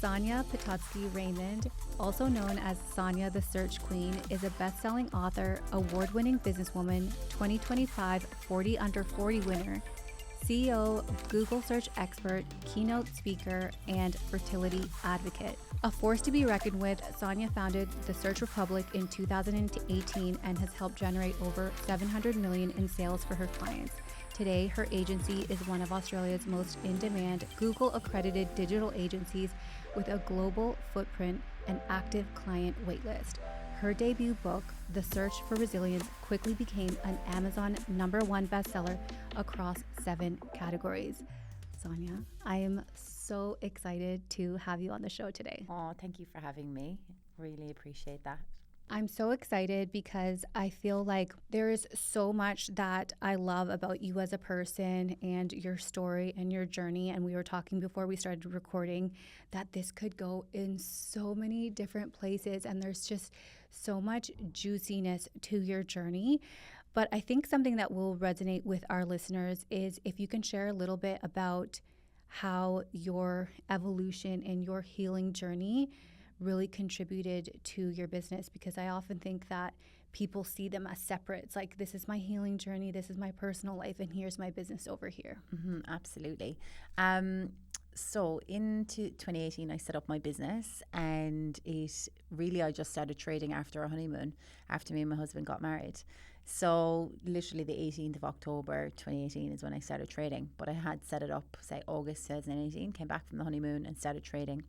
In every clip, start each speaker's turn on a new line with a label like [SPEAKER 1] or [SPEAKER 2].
[SPEAKER 1] Sonja Pototzki-Raymond, also known as Sonya the Search Queen, is a best-selling author, award-winning businesswoman, 2025 40 Under 40 winner, CEO, Google search expert, keynote speaker, and fertility advocate. A force to be reckoned with, Sonya founded the Search Republic in 2018 and has helped generate over $700 million in sales for her clients. Today, her agency is one of Australia's most in-demand Google-accredited digital agencies with a global footprint and active client waitlist. Her debut book, The Search for Resilience, quickly became an Amazon #1 bestseller across 7 categories. Sonya, I am so excited to have you on the show today.
[SPEAKER 2] Oh, thank you for having me. Really appreciate that.
[SPEAKER 1] I'm so excited because I feel like there is so much that I love about you as a person and your story and your journey. And we were talking before we started recording that this could go in so many different places, and there's just so much juiciness to your journey. But I think something that will resonate with our listeners is if you can share a little bit about how your evolution and your healing journey really contributed to your business, because I often think that people see them as separate. It's like, this is my healing journey, this is my personal life, and here's my business over here.
[SPEAKER 2] Absolutely. So into 2018, I set up my business, and I just started trading after our honeymoon, after me and my husband got married. So literally the 18th of October 2018 is when I started trading, but I had set it up, say August 2018, came back from the honeymoon and started trading.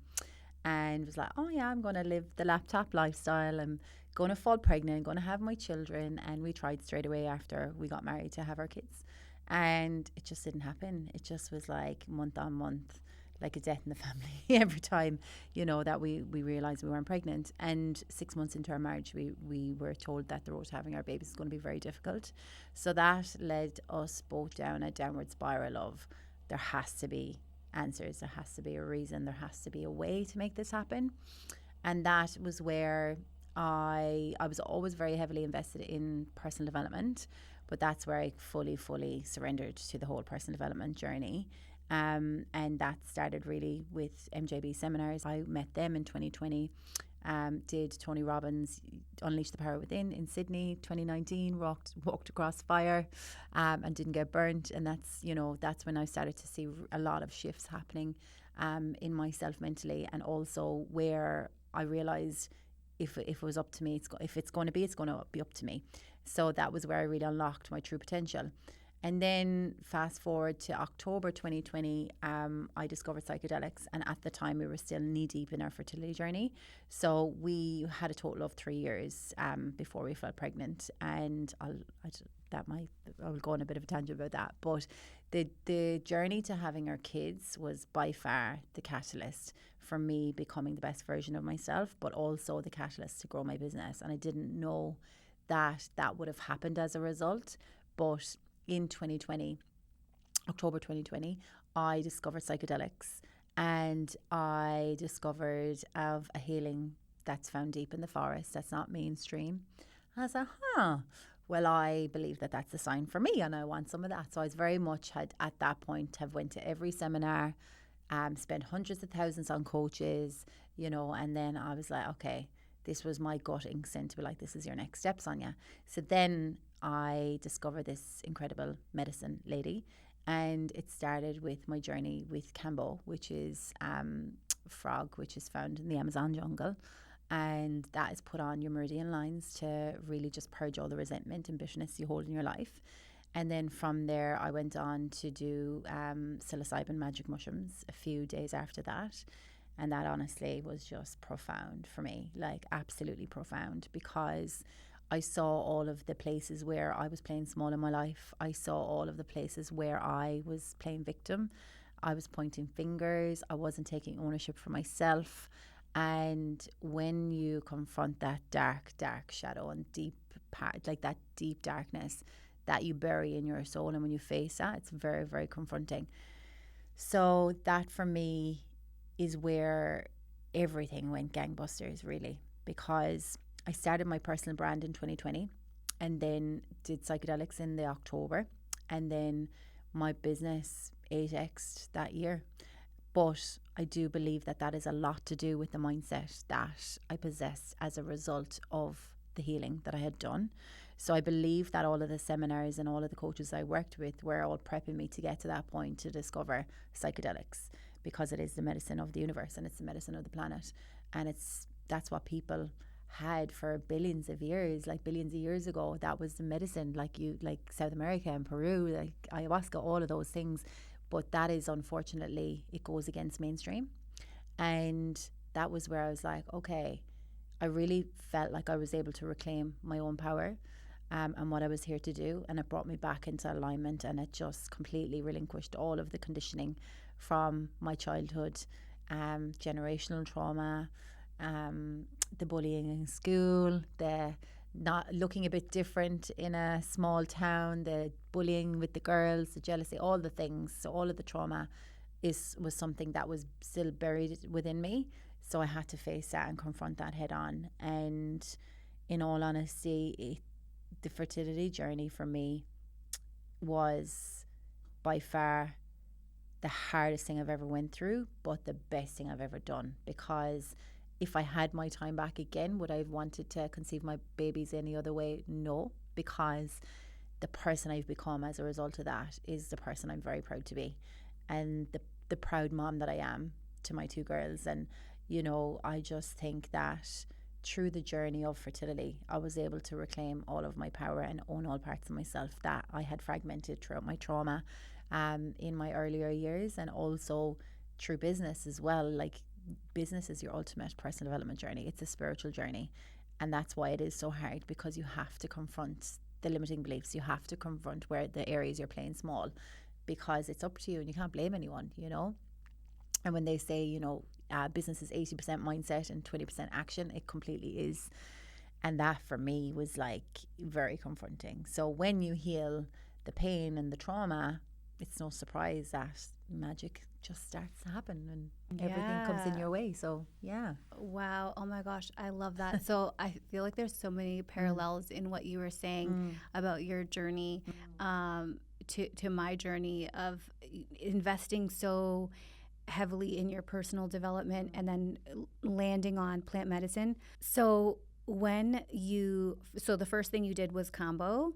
[SPEAKER 2] And was like, oh yeah, I'm going to live the laptop lifestyle. I'm going to fall pregnant, going to have my children. And we tried straight away after we got married to have our kids. And it just didn't happen. It just was like month on month, like a death in the family every time, that we realized we weren't pregnant. And 6 months into our marriage, we were told that the road to having our babies is going to be very difficult. So that led us both down a downward spiral of there has to be answers, there has to be a reason, there has to be a way to make this happen. And that was where I was always very heavily invested in personal development, but that's where I fully surrendered to the whole personal development journey. And that started really with MJB seminars. I met them in 2020. Did Tony Robbins' Unleash the Power Within in Sydney 2019, walked across fire and didn't get burnt. And that's when I started to see a lot of shifts happening in myself mentally, and also where I realized if it was up to me, if it's going to be up to me. So that was where I really unlocked my true potential. And then fast forward to October 2020, I discovered Psychedelics. And at the time, we were still knee deep in our fertility journey. So we had a total of 3 years before we fell pregnant. And I will go on a bit of a tangent about that. But the journey to having our kids was by far the catalyst for me becoming the best version of myself, but also the catalyst to grow my business. And I didn't know that would have happened as a result. But in October 2020, I discovered Psychedelics, and I discovered of a healing that's found deep in the forest, that's not mainstream. I was like, well, I believe that that's a sign for me, and I want some of that. So I was very much had at that point have went to every seminar, spent hundreds of thousands on coaches, and then I was like, okay, this was my gut instinct to be like, this is your next step, Sonya. So then I discovered this incredible medicine lady, and it started with my journey with Kambo, which is frog, which is found in the Amazon jungle, and that is put on your meridian lines to really just purge all the resentment and bitterness you hold in your life. And then from there, I went on to do psilocybin magic mushrooms a few days after that. And that honestly was just profound for me, like absolutely profound, because I saw all of the places where I was playing small in my life. I saw all of the places where I was playing victim. I was pointing fingers. I wasn't taking ownership for myself. And when you confront that dark shadow and deep part, like that deep darkness that you bury in your soul, and when you face that, it's very, very confronting. So that for me is where everything went gangbusters, really, because I started my personal brand in 2020 and then did Psychedelics in the October, and then my business 8x'd that year. But I do believe that that is a lot to do with the mindset that I possessed as a result of the healing that I had done. So I believe that all of the seminars and all of the coaches I worked with were all prepping me to get to that point to discover psychedelics, because it is the medicine of the universe and it's the medicine of the planet. And that's what people had for billions of years, like billions of years ago. That was the medicine, like South America and Peru, like ayahuasca, all of those things. But that is, unfortunately, it goes against mainstream. And that was where I was like, okay, I really felt like I was able to reclaim my own power, and what I was here to do. And it brought me back into alignment, and it just completely relinquished all of the conditioning from my childhood, generational trauma, the bullying in school, the not looking a bit different in a small town, the bullying with the girls, the jealousy, all the things. So all of the trauma was something that was still buried within me. So I had to face that and confront that head on. And in all honesty, the fertility journey for me was by far the hardest thing I've ever went through, but the best thing I've ever done. Because if I had my time back again, would I have wanted to conceive my babies any other way? No, because the person I've become as a result of that is the person I'm very proud to be, and the proud mom that I am to my two girls. And you know, I just think that through the journey of fertility, I was able to reclaim all of my power and own all parts of myself that I had fragmented throughout my trauma, in my earlier years, and also through business as well. Like, business is your ultimate personal development journey. It's a spiritual journey, and that's why it is so hard, because you have to confront the limiting beliefs. You have to confront where the areas you're playing small, because it's up to you and you can't blame anyone, you know. And when they say, you know, business is 80% mindset and 20% action, it completely is. And that for me was like very confronting. So when you heal the pain and the trauma, it's no surprise that magic just starts to happen and everything comes in your way. So yeah.
[SPEAKER 1] Wow. Oh my gosh. I love that. So I feel like there's so many parallels in what you were saying about your journey, to my journey of investing so heavily in your personal development and then landing on plant medicine. So the first thing you did was combo,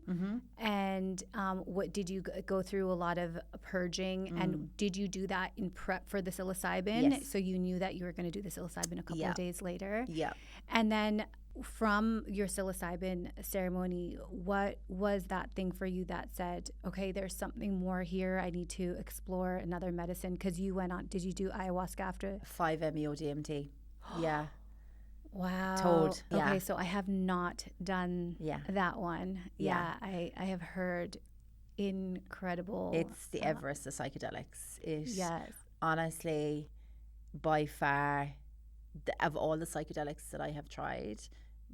[SPEAKER 1] and what did you go through? A lot of purging, and did you do that in prep for the psilocybin?
[SPEAKER 2] Yes.
[SPEAKER 1] So you knew that you were going to do the psilocybin a couple of days later.
[SPEAKER 2] Yeah.
[SPEAKER 1] And then from your psilocybin ceremony, what was that thing for you that said, okay, there's something more here, I need to explore another medicine? Because you went on, did you do ayahuasca after?
[SPEAKER 2] 5-MeO DMT. Yeah.
[SPEAKER 1] Wow.
[SPEAKER 2] Toad. Yeah.
[SPEAKER 1] Okay, so I have not done that one. Yeah, I have heard incredible.
[SPEAKER 2] It's the Everest of psychedelics.
[SPEAKER 1] Yes.
[SPEAKER 2] Honestly, by far, of all the psychedelics that I have tried,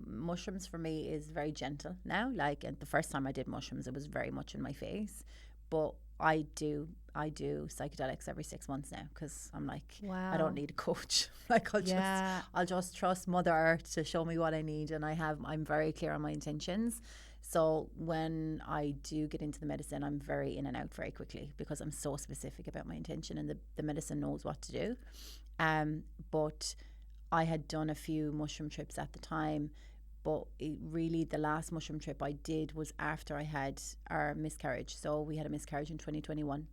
[SPEAKER 2] mushrooms for me is very gentle now. Like, the first time I did mushrooms, it was very much in my face. But I do psychedelics every 6 months now, because I'm like,
[SPEAKER 1] wow,
[SPEAKER 2] I don't need a coach. Like, I'll just trust Mother Earth to show me what I need, and I'm very clear on my intentions. So when I do get into the medicine, I'm very in and out very quickly, because I'm so specific about my intention, and the medicine knows what to do. But I had done a few mushroom trips at the time, but really the last mushroom trip I did was after I had our miscarriage. So we had a miscarriage in 2021.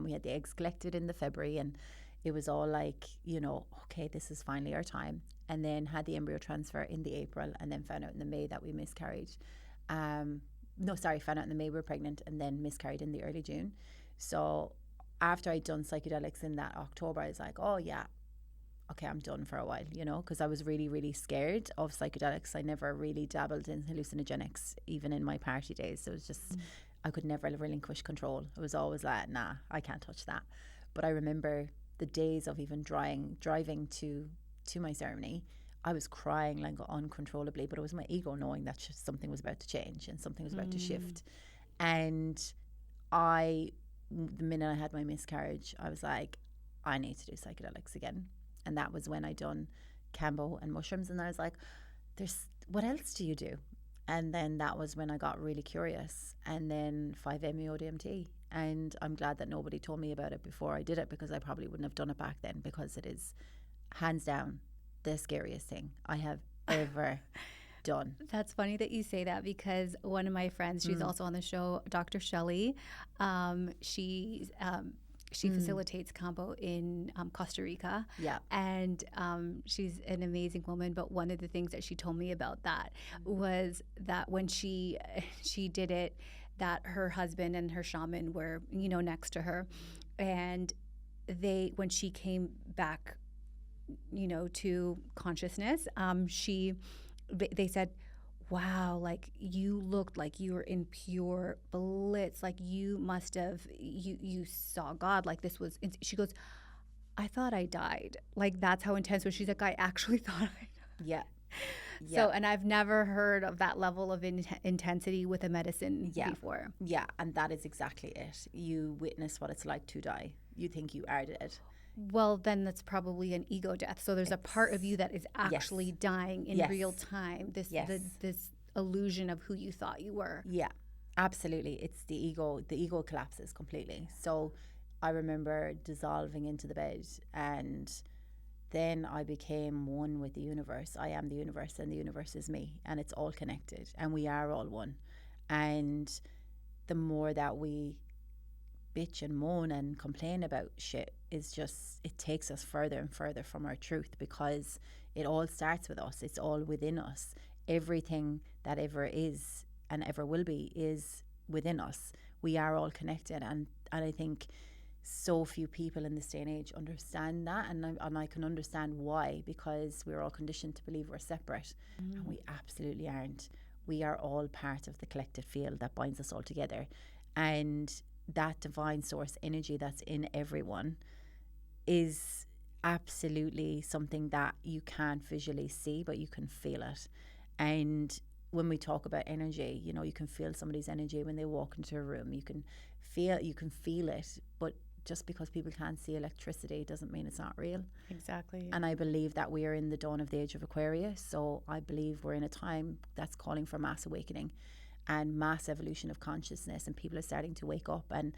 [SPEAKER 2] We had the eggs collected in the February, and it was all like, you know, okay, this is finally our time. And then had the embryo transfer in the April, and then found out in the May that we miscarried. Found out in the May we were pregnant, and then miscarried in the early June. So after I'd done psychedelics in that October, I was like, oh yeah, okay, I'm done for a while, you know, because I was really, really scared of psychedelics. I never really dabbled in hallucinogenics, even in my party days. So it was just, I could never relinquish control. It was always like, nah, I can't touch that. But I remember the days of even driving to my ceremony, I was crying like uncontrollably, but it was my ego knowing that something was about to change and something was about to shift. And the minute I had my miscarriage, I was like, I need to do psychedelics again. And that was when I done Cambo and mushrooms, and I was like, what else do you do? And then that was when I got really curious, and then 5-MeO DMT. And I'm glad that nobody told me about it before I did it, because I probably wouldn't have done it back then, because it is hands down the scariest thing I have ever done.
[SPEAKER 1] That's funny that you say that, because one of my friends, she's also on the show, Dr. Shelley. She facilitates Campo in Costa Rica.
[SPEAKER 2] Yeah.
[SPEAKER 1] And she's an amazing woman. But one of the things that she told me about that was that when she did it, that her husband and her shaman were, next to her. And when she came back, to consciousness, they said, wow, like you looked like you were in pure bliss. Like you must have, you saw God. Like this was, she goes, I thought I died. Like that's how intense was. She's like, I actually thought I died.
[SPEAKER 2] Yeah.
[SPEAKER 1] So, and I've never heard of that level of intensity with a medicine before.
[SPEAKER 2] Yeah, and that is exactly it. You witness what it's like to die. You think you are dead.
[SPEAKER 1] Well, then that's probably an ego death. So there's a part of you that is actually dying in real time. This illusion of who you thought you were.
[SPEAKER 2] Yeah, absolutely. It's the ego. The ego collapses completely. So I remember dissolving into the bed, and then I became one with the universe. I am the universe, and the universe is me, and it's all connected, and we are all one. And the more that we bitch and moan and complain about shit, is just, it takes us further and further from our truth, because it all starts with us. It's all within us. Everything that ever is and ever will be is within us. We are all connected, and I think so few people in this day and age understand that, and I can understand why, because we're all conditioned to believe we're separate, and we absolutely aren't. We are all part of the collective field that binds us all together, and that divine source energy that's in everyone is absolutely something that you can't visually see, but you can feel it. And when we talk about energy, you can feel somebody's energy when they walk into a room. You can feel it, but just because people can't see electricity doesn't mean it's not real.
[SPEAKER 1] Exactly.
[SPEAKER 2] And I believe that we are in the dawn of the age of Aquarius. So I believe we're in a time that's calling for mass awakening and mass evolution of consciousness, and people are starting to wake up. And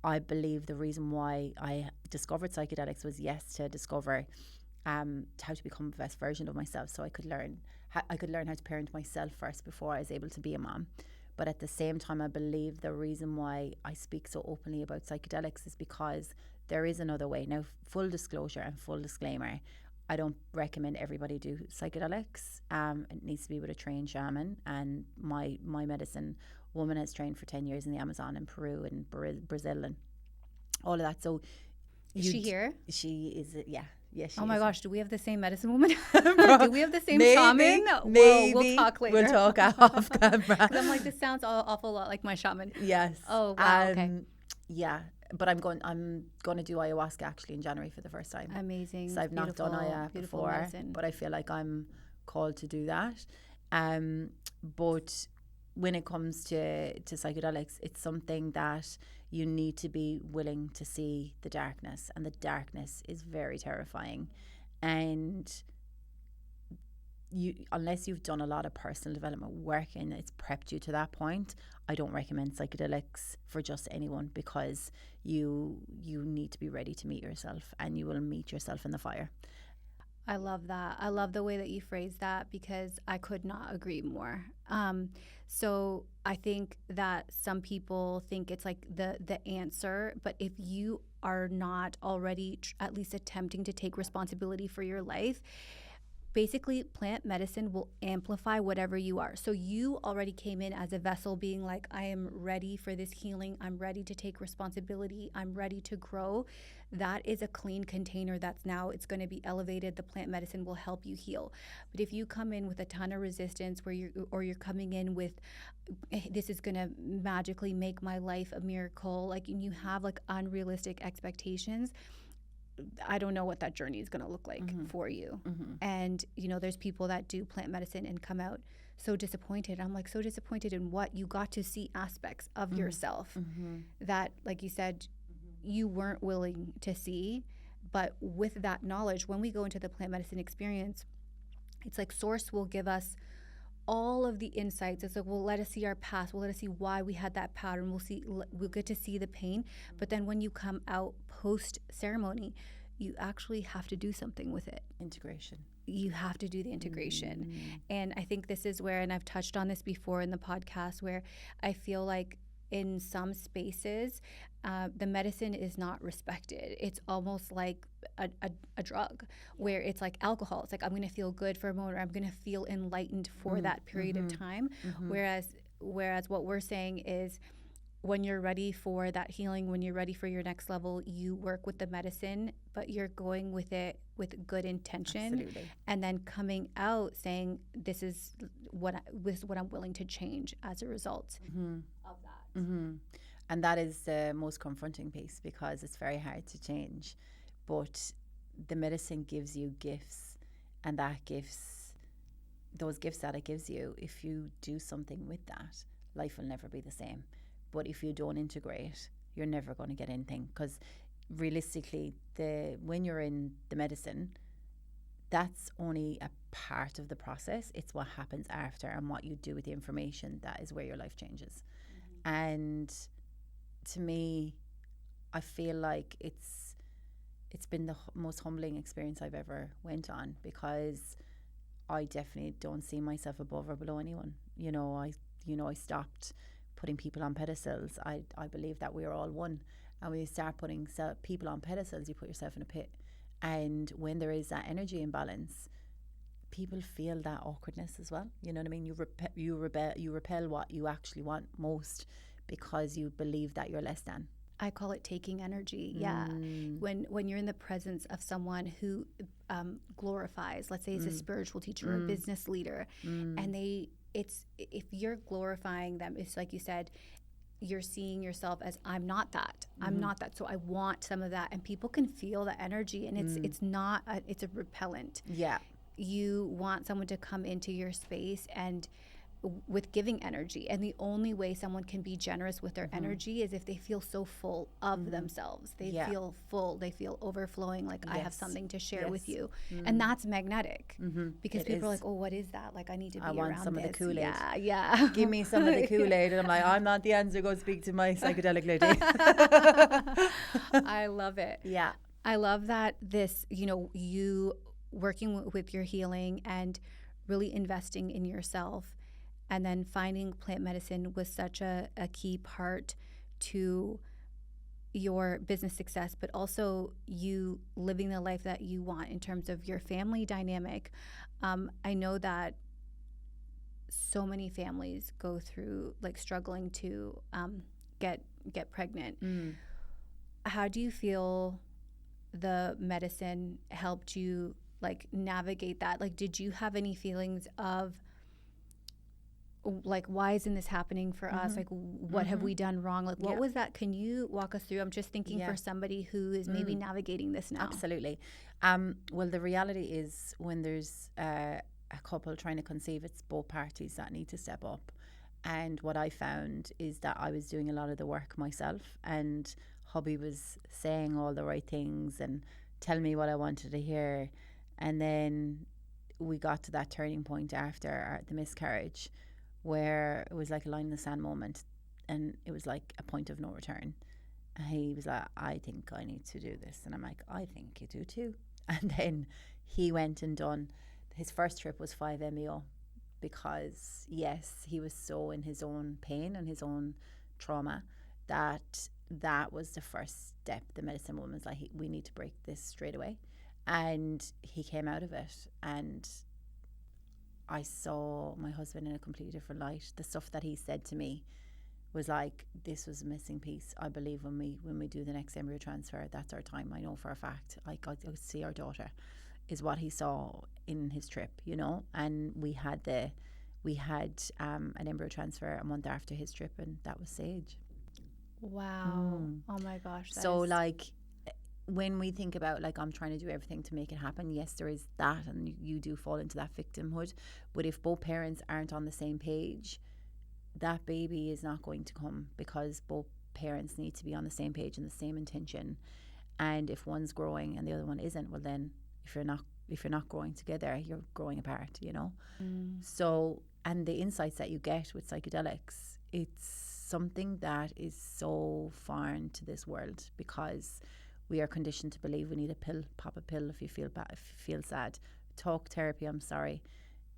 [SPEAKER 2] I believe the reason why I discovered psychedelics was to discover how to become the best version of myself, so I could learn how to parent myself first before I was able to be a mom. But at the same time, I believe the reason why I speak so openly about psychedelics is because there is another way. Now, full disclosure and full disclaimer, I don't recommend everybody do psychedelics. It needs to be with a trained shaman, and my medicine woman has trained for 10 years in the Amazon and Peru and Brazil and all of that. So
[SPEAKER 1] is she here?
[SPEAKER 2] She is, yeah. Yes.
[SPEAKER 1] Oh my gosh, do we have the same medicine woman? Do we have the same shaman?
[SPEAKER 2] Maybe.
[SPEAKER 1] We'll talk later.
[SPEAKER 2] We'll talk off camera.
[SPEAKER 1] Because I'm like, this sounds awful lot like my shaman.
[SPEAKER 2] Yes.
[SPEAKER 1] Oh wow. Okay.
[SPEAKER 2] Yeah, but I'm going to do ayahuasca actually in January for the first time.
[SPEAKER 1] Amazing.
[SPEAKER 2] So I've not done ayahuasca before,
[SPEAKER 1] medicine.
[SPEAKER 2] but I feel like I'm called to do that. But when it comes to psychedelics, it's something that you need to be willing to see the darkness, and the darkness is very terrifying. And unless you've done a lot of personal development work and it's prepped you to that point, I don't recommend psychedelics for just anyone, because you need to be ready to meet yourself, and you will meet yourself in the fire.
[SPEAKER 1] I love that. I love the way that you phrase that, because I could not agree more. So I think that some people think it's like the answer, but if you are not already at least attempting to take responsibility for your life, basically plant medicine will amplify whatever you are. So you already came in as a vessel being like, I am ready for this healing. I'm ready to take responsibility. I'm ready to grow. That is a clean container that's now, it's going to be elevated. The plant medicine will help you heal. But if you come in with a ton of resistance you're coming in with, this is going to magically make my life a miracle, like, and you have like unrealistic expectations, I don't know what that journey is going to look like for you. And, there's people that do plant medicine and come out so disappointed. I'm like, so disappointed in what? You got to see aspects of yourself that, like you said, you weren't willing to see. But with that knowledge, when we go into the plant medicine experience, it's like Source will give us all of the insights. It's like, well, let us see our past. Well, let us see why we had that pattern. We'll get to see the pain. But then when you come out post ceremony, you actually have to do something with it.
[SPEAKER 2] Integration.
[SPEAKER 1] You have to do the integration. And I think this is where, and I've touched on this before in the podcast, where I feel like in some spaces, the medicine is not respected. It's almost like a drug, where it's like alcohol. It's like, I'm going to feel good for a moment, or I'm going to feel enlightened for that period of time. Whereas what we're saying is, when you're ready for that healing, when you're ready for your next level, you work with the medicine, but you're going with it with good intention.
[SPEAKER 2] Absolutely.
[SPEAKER 1] And then coming out saying, this is what I'm willing to change as a result of that.
[SPEAKER 2] And that is the most confronting piece, because it's very hard to change. But the medicine gives you gifts, and those gifts that it gives you, if you do something with that, life will never be the same. But if you don't integrate, you're never going to get anything. Because realistically, when you're in the medicine, that's only a part of the process. It's what happens after, and what you do with the information, that is where your life changes. And to me, I feel like it's been the most humbling experience I've ever went on, because I definitely don't see myself above or below anyone. I stopped putting people on pedestals. I believe that we're all one, and when you start putting people on pedestals, you put yourself in a pit. And when there is that energy imbalance, people feel that awkwardness as well. You know what I mean? You repel what you actually want most, because you believe that you're less than.
[SPEAKER 1] I call it taking energy. Yeah. When you're in the presence of someone who glorifies, let's say it's a spiritual teacher or a business leader, and if you're glorifying them, it's like you said, you're seeing yourself as, I'm not that. I'm not that. So I want some of that. And people can feel the energy, and it's not, it's a repellent.
[SPEAKER 2] Yeah.
[SPEAKER 1] You want someone to come into your space and with giving energy. And the only way someone can be generous with their energy is if they feel so full of themselves. They feel full. They feel overflowing, like, I have something to share with you. And that's magnetic, because people are like, oh, what is that? Like, I need to be around this.
[SPEAKER 2] I want some of the Kool-Aid.
[SPEAKER 1] Yeah.
[SPEAKER 2] Give me some of the Kool-Aid. And I'm like, I'm not the answer. Go speak to my psychedelic lady.
[SPEAKER 1] I love it.
[SPEAKER 2] Yeah.
[SPEAKER 1] I love that you working with your healing and really investing in yourself, and then finding plant medicine was such a key part to your business success, but also you living the life that you want in terms of your family dynamic. I know that so many families go through, like, struggling to get pregnant. How do you feel the medicine helped you, like, navigate that? Like, did you have any feelings of, like, why isn't this happening for us? Like, what have we done wrong? Like, what was that? Can you walk us through? I'm just thinking for somebody who is maybe navigating this now.
[SPEAKER 2] Absolutely. Well, the reality is, when there's a couple trying to conceive, it's both parties that need to step up. And what I found is that I was doing a lot of the work myself, and hubby was saying all the right things and telling me what I wanted to hear. And then we got to that turning point after the miscarriage, where it was like a line in the sand moment, and it was like a point of no return. And he was like, I think I need to do this. And I'm like, I think you do too. And then he went and done, his first trip was 5-MeO, because yes, he was so in his own pain and his own trauma that was the first step. The medicine woman was like, we need to break this straight away. And he came out of it, and I saw my husband in a completely different light. The stuff that he said to me was like, this was a missing piece. I believe when we do the next embryo transfer, that's our time. I know for a fact. Like, I see our daughter, is what he saw in his trip, And we had an embryo transfer a month after his trip, and that was Sage.
[SPEAKER 1] Wow. Oh my gosh.
[SPEAKER 2] So when we think about, like, I'm trying to do everything to make it happen, yes, there is that, and you do fall into that victimhood. But if both parents aren't on the same page, that baby is not going to come, because both parents need to be on the same page and the same intention. And if one's growing and the other one isn't, well, then if you're not growing together, you're growing apart, So and the insights that you get with psychedelics, it's something that is so foreign to this world, because we are conditioned to believe we need a pill, pop a pill if you feel bad, if you feel sad, talk therapy, I'm sorry,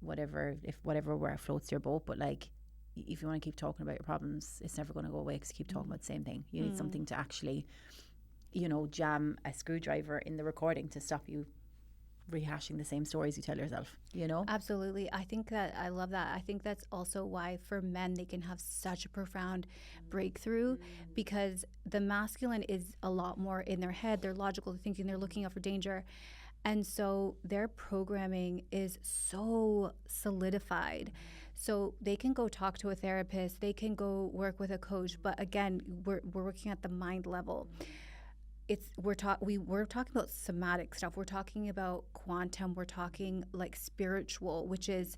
[SPEAKER 2] whatever where floats your boat. But like, if you want to keep talking about your problems, it's never going to go away, because you keep talking about the same thing. You need something to actually, jam a screwdriver in the recording to stop you rehashing the same stories you tell yourself,
[SPEAKER 1] Absolutely. I think that I love that. I think that's also why for men they can have such a profound breakthrough, because the masculine is a lot more in their head. They're logical, they're thinking, they're looking out for danger. And so their programming is so solidified. So they can go talk to a therapist, they can go work with a coach. But again, we're working at the mind level. We're talking about somatic stuff. We're talking about quantum. We're talking like spiritual, which is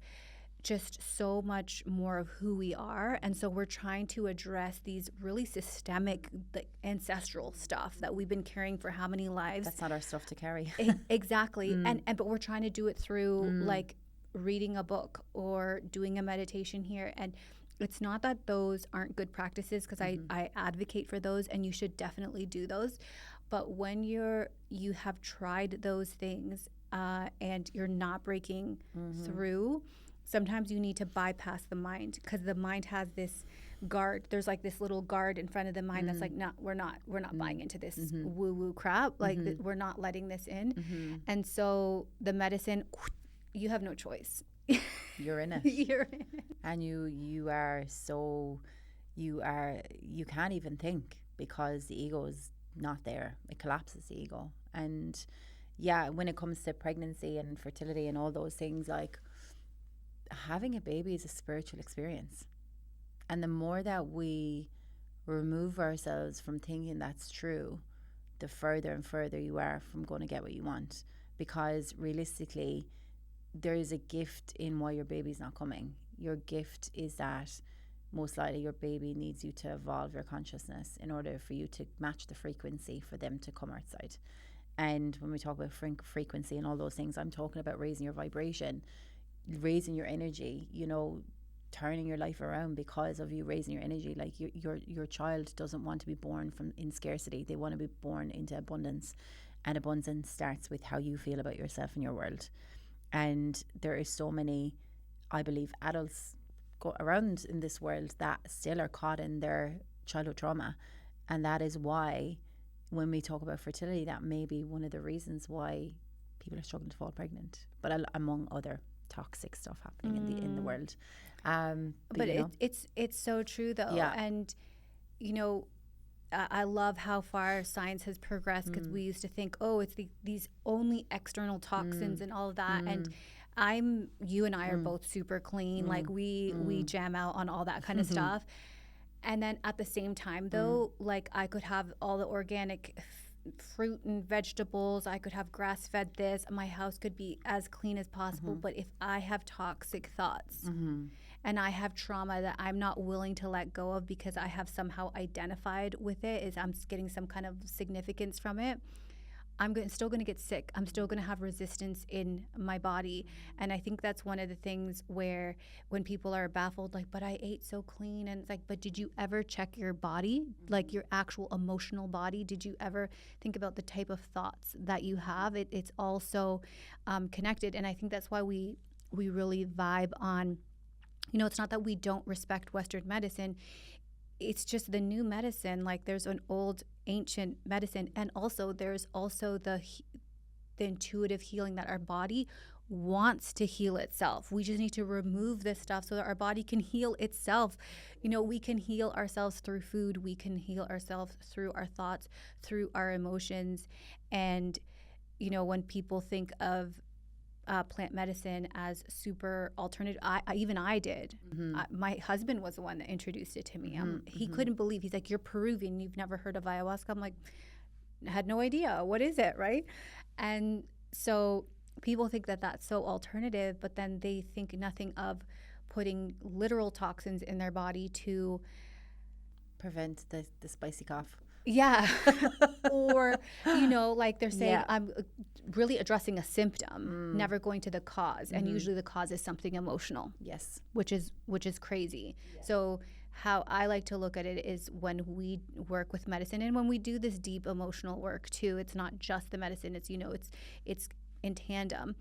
[SPEAKER 1] just so much more of who we are. And so we're trying to address these really systemic, like, ancestral stuff that we've been carrying for how many lives.
[SPEAKER 2] That's not our stuff to carry.
[SPEAKER 1] Exactly. But we're trying to do it through like reading a book or doing a meditation here. And it's not that those aren't good practices, because I advocate for those, and you should definitely do those. But when you have tried those things and you're not breaking through, sometimes you need to bypass the mind, because the mind has this guard. There's like this little guard in front of the mind that's like, no, we're not buying into this woo-woo crap. Like we're not letting this in. And so the medicine, you have no choice.
[SPEAKER 2] You're in it.
[SPEAKER 1] You're in it.
[SPEAKER 2] And you can't even think, because the ego is not there. It collapses the ego. And yeah, when it comes to pregnancy and fertility and all those things, like, having a baby is a spiritual experience. And the more that we remove ourselves from thinking that's true, the further and further you are from going to get what you want. Because realistically, there is a gift in why your baby's not coming. Your gift is that most likely your baby needs you to evolve your consciousness in order for you to match the frequency for them to come outside. And when we talk about frequency and all those things, I'm talking about raising your vibration, raising your energy, turning your life around because of you raising your energy. Like, your child doesn't want to be born in scarcity. They want to be born into abundance. And abundance starts with how you feel about yourself and your world. And there is so many, I believe, adults go around in this world that still are caught in their childhood trauma. And that is why, when we talk about fertility, that may be one of the reasons why people are struggling to fall pregnant, but among other toxic stuff happening in the world. But
[SPEAKER 1] it's so true though.
[SPEAKER 2] Yeah.
[SPEAKER 1] And I love how far science has progressed, because we used to think, it's these only external toxins and all of that. And you and I are both super clean. Like we jam out on all that kind of stuff. And then at the same time though, like, I could have all the organic fruit and vegetables. I could have grass-fed this. My house could be as clean as possible. But if I have toxic thoughts and I have trauma that I'm not willing to let go of because I have somehow identified with it, is I'm getting some kind of significance from it, I'm still going to get sick. I'm still going to have resistance in my body. And I think that's one of the things where when people are baffled, like, but I ate so clean. And it's like, but did you ever check your body, like your actual emotional body? Did you ever think about the type of thoughts that you have? It's also connected. And I think that's why we really vibe on, it's not that we don't respect Western medicine. It's just the new medicine. Like, there's an old ancient medicine, and also there's also the intuitive healing that our body wants to heal itself. We just need to remove this stuff so that our body can heal itself. We can heal ourselves through food. We can heal ourselves through our thoughts, through our emotions. And when people think of plant medicine as super alternative, I did. My husband was the one that introduced it to me. He couldn't believe. He's like, "You're Peruvian, you've never heard of ayahuasca?" I'm like, I had no idea. What is it, right? And so people think that that's so alternative, but then they think nothing of putting literal toxins in their body to
[SPEAKER 2] prevent the spicy cough.
[SPEAKER 1] Yeah. Or, like they're saying,
[SPEAKER 2] Yeah.
[SPEAKER 1] I'm really addressing a symptom, never going to the cause. And usually the cause is something emotional,
[SPEAKER 2] Yes.
[SPEAKER 1] which is crazy. So how I like to look at it is when we work with medicine and when we do this deep emotional work too, it's not just the medicine, it's it's in tandem.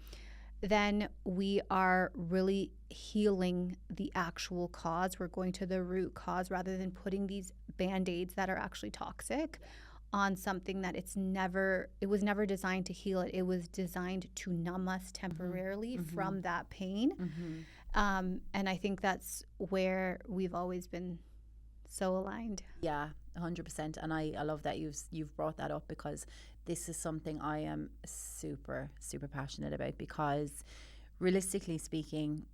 [SPEAKER 1] Then we are really healing the actual cause. We're going to the root cause rather than putting these band-aids that are actually toxic on something that it was never designed to heal it. It was designed to numb us temporarily from that pain. And I think that's where we've always been so aligned.
[SPEAKER 2] Yeah, 100%. And I love that you've brought that up, because this is something I am super, super passionate about, because realistically speaking,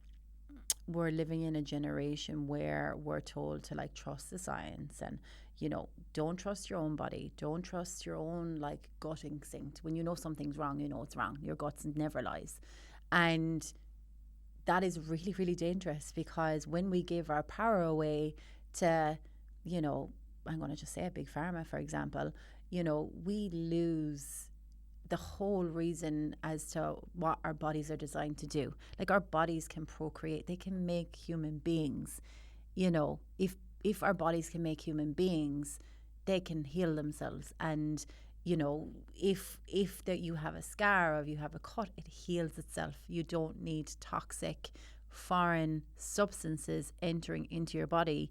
[SPEAKER 2] we're living in a generation where we're told to like trust the science and don't trust your own body, don't trust your own like gut instinct. When you know something's wrong, it's wrong. Your gut never lies. And that is really, really dangerous, because when we give our power away to, I'm going to just say a big pharma, for example, we lose the whole reason as to what our bodies are designed to do. Like, our bodies can procreate, they can make human beings. If our bodies can make human beings, they can heal themselves. And if that you have a scar or if you have a cut, it heals itself. You don't need toxic foreign substances entering into your body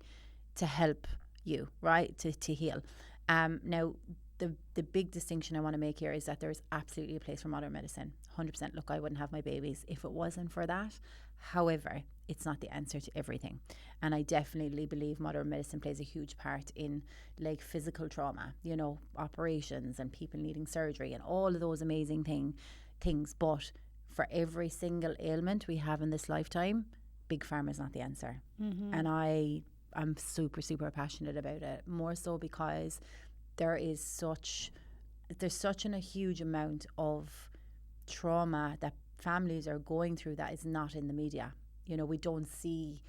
[SPEAKER 2] to help you, right, to heal. Now the big distinction I want to make here is that there's absolutely a place for modern medicine, 100%. Look, I wouldn't have my babies if it wasn't for that. However, it's not the answer to everything. And I definitely believe modern medicine plays a huge part in like physical trauma, operations and people needing surgery and all of those amazing things. But for every single ailment we have in this lifetime, big pharma is not the answer. And I'm super, super passionate about it, more so because there's such a huge amount of trauma that families are going through that is not in the media. We don't see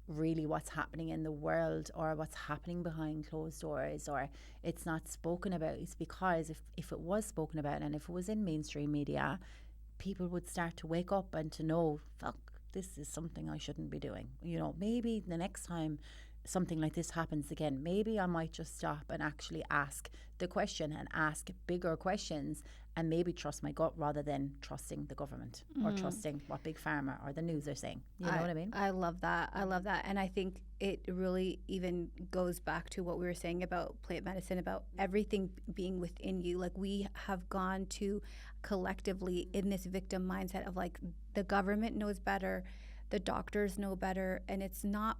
[SPEAKER 2] really what's happening in the world or what's happening behind closed doors, or it's not spoken about. It's because if it was spoken about and if it was in mainstream media, people would start to wake up and to know, fuck, this is something I shouldn't be doing. Maybe the next time something like this happens again, maybe I might just stop and actually ask the question and ask bigger questions and maybe trust my gut rather than trusting the government or trusting what big pharma or the news are saying. You know what I mean?
[SPEAKER 1] I love that. And I think it really even goes back to what we were saying about plant medicine, about everything being within you. Like, we have gone to collectively in this victim mindset of like, the government knows better, the doctors know better, and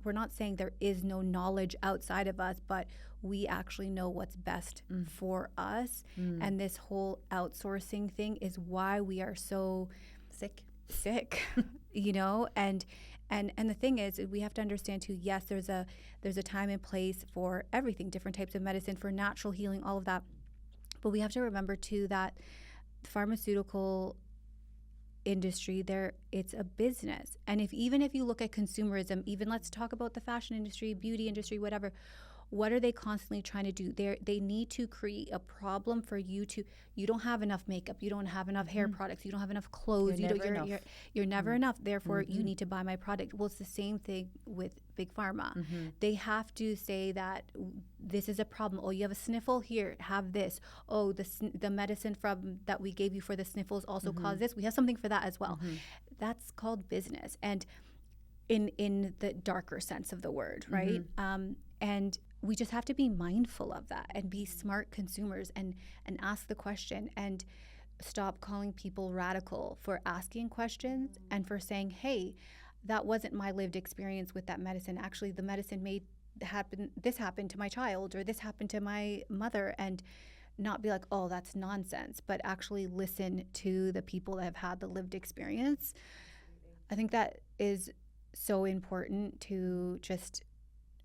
[SPEAKER 1] we're not saying there is no knowledge outside of us, but we actually know what's best for us. And this whole outsourcing thing is why we are so sick and the thing is, we have to understand too, yes, there's a time and place for everything, different types of medicine, for natural healing, all of that, but we have to remember too that the pharmaceutical industry, it's a business. And even if you look at consumerism, even let's talk about the fashion industry, beauty industry, whatever, what are they constantly trying to do? They need to create a problem for you don't have enough makeup, you don't have enough hair products, you don't have enough clothes, you're never enough, therefore you need to buy my product. Well, it's the same thing with big pharma. They have to say that this is a problem. Oh, you have a sniffle, here, have this. Oh, the medicine from that we gave you for the sniffles also caused this, we have something for that as well. That's called business, and in the darker sense of the word, right? And we just have to be mindful of that and be smart consumers and ask the question and stop calling people radical for asking questions and for saying, hey, that wasn't my lived experience with that medicine. Actually, the medicine this happened to my child, or this happened to my mother, and not be like, oh, that's nonsense, but actually listen to the people that have had the lived experience. I think that is so important to just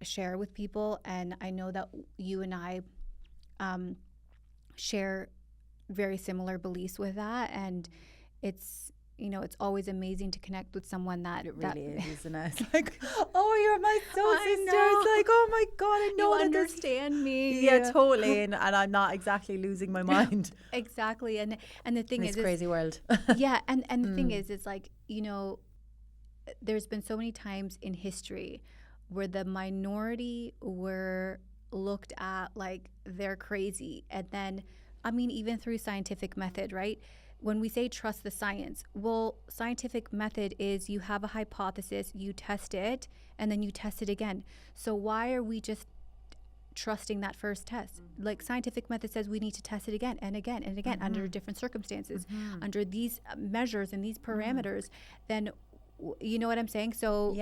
[SPEAKER 1] share with people. And I know that you and I share very similar beliefs with that, and it's it's always amazing to connect with someone that
[SPEAKER 2] it really is, isn't it? It's like, oh, you're my soul sister. It's like, oh my God, I know
[SPEAKER 1] you
[SPEAKER 2] that
[SPEAKER 1] understand me.
[SPEAKER 2] Yeah, totally. And I'm not exactly losing my mind.
[SPEAKER 1] Exactly. And the thing
[SPEAKER 2] in
[SPEAKER 1] is,
[SPEAKER 2] this crazy world.
[SPEAKER 1] yeah. And the thing is, it's like, there's been so many times in history where the minority were looked at like they're crazy. And then, I mean, even through scientific method, right? When we say trust the science, well, scientific method is you have a hypothesis, you test it, and then you test it again. So why are we just trusting that first test? Like scientific method says we need to test it again and again and again under different circumstances, under these measures and these parameters. Then, you know what I'm saying? So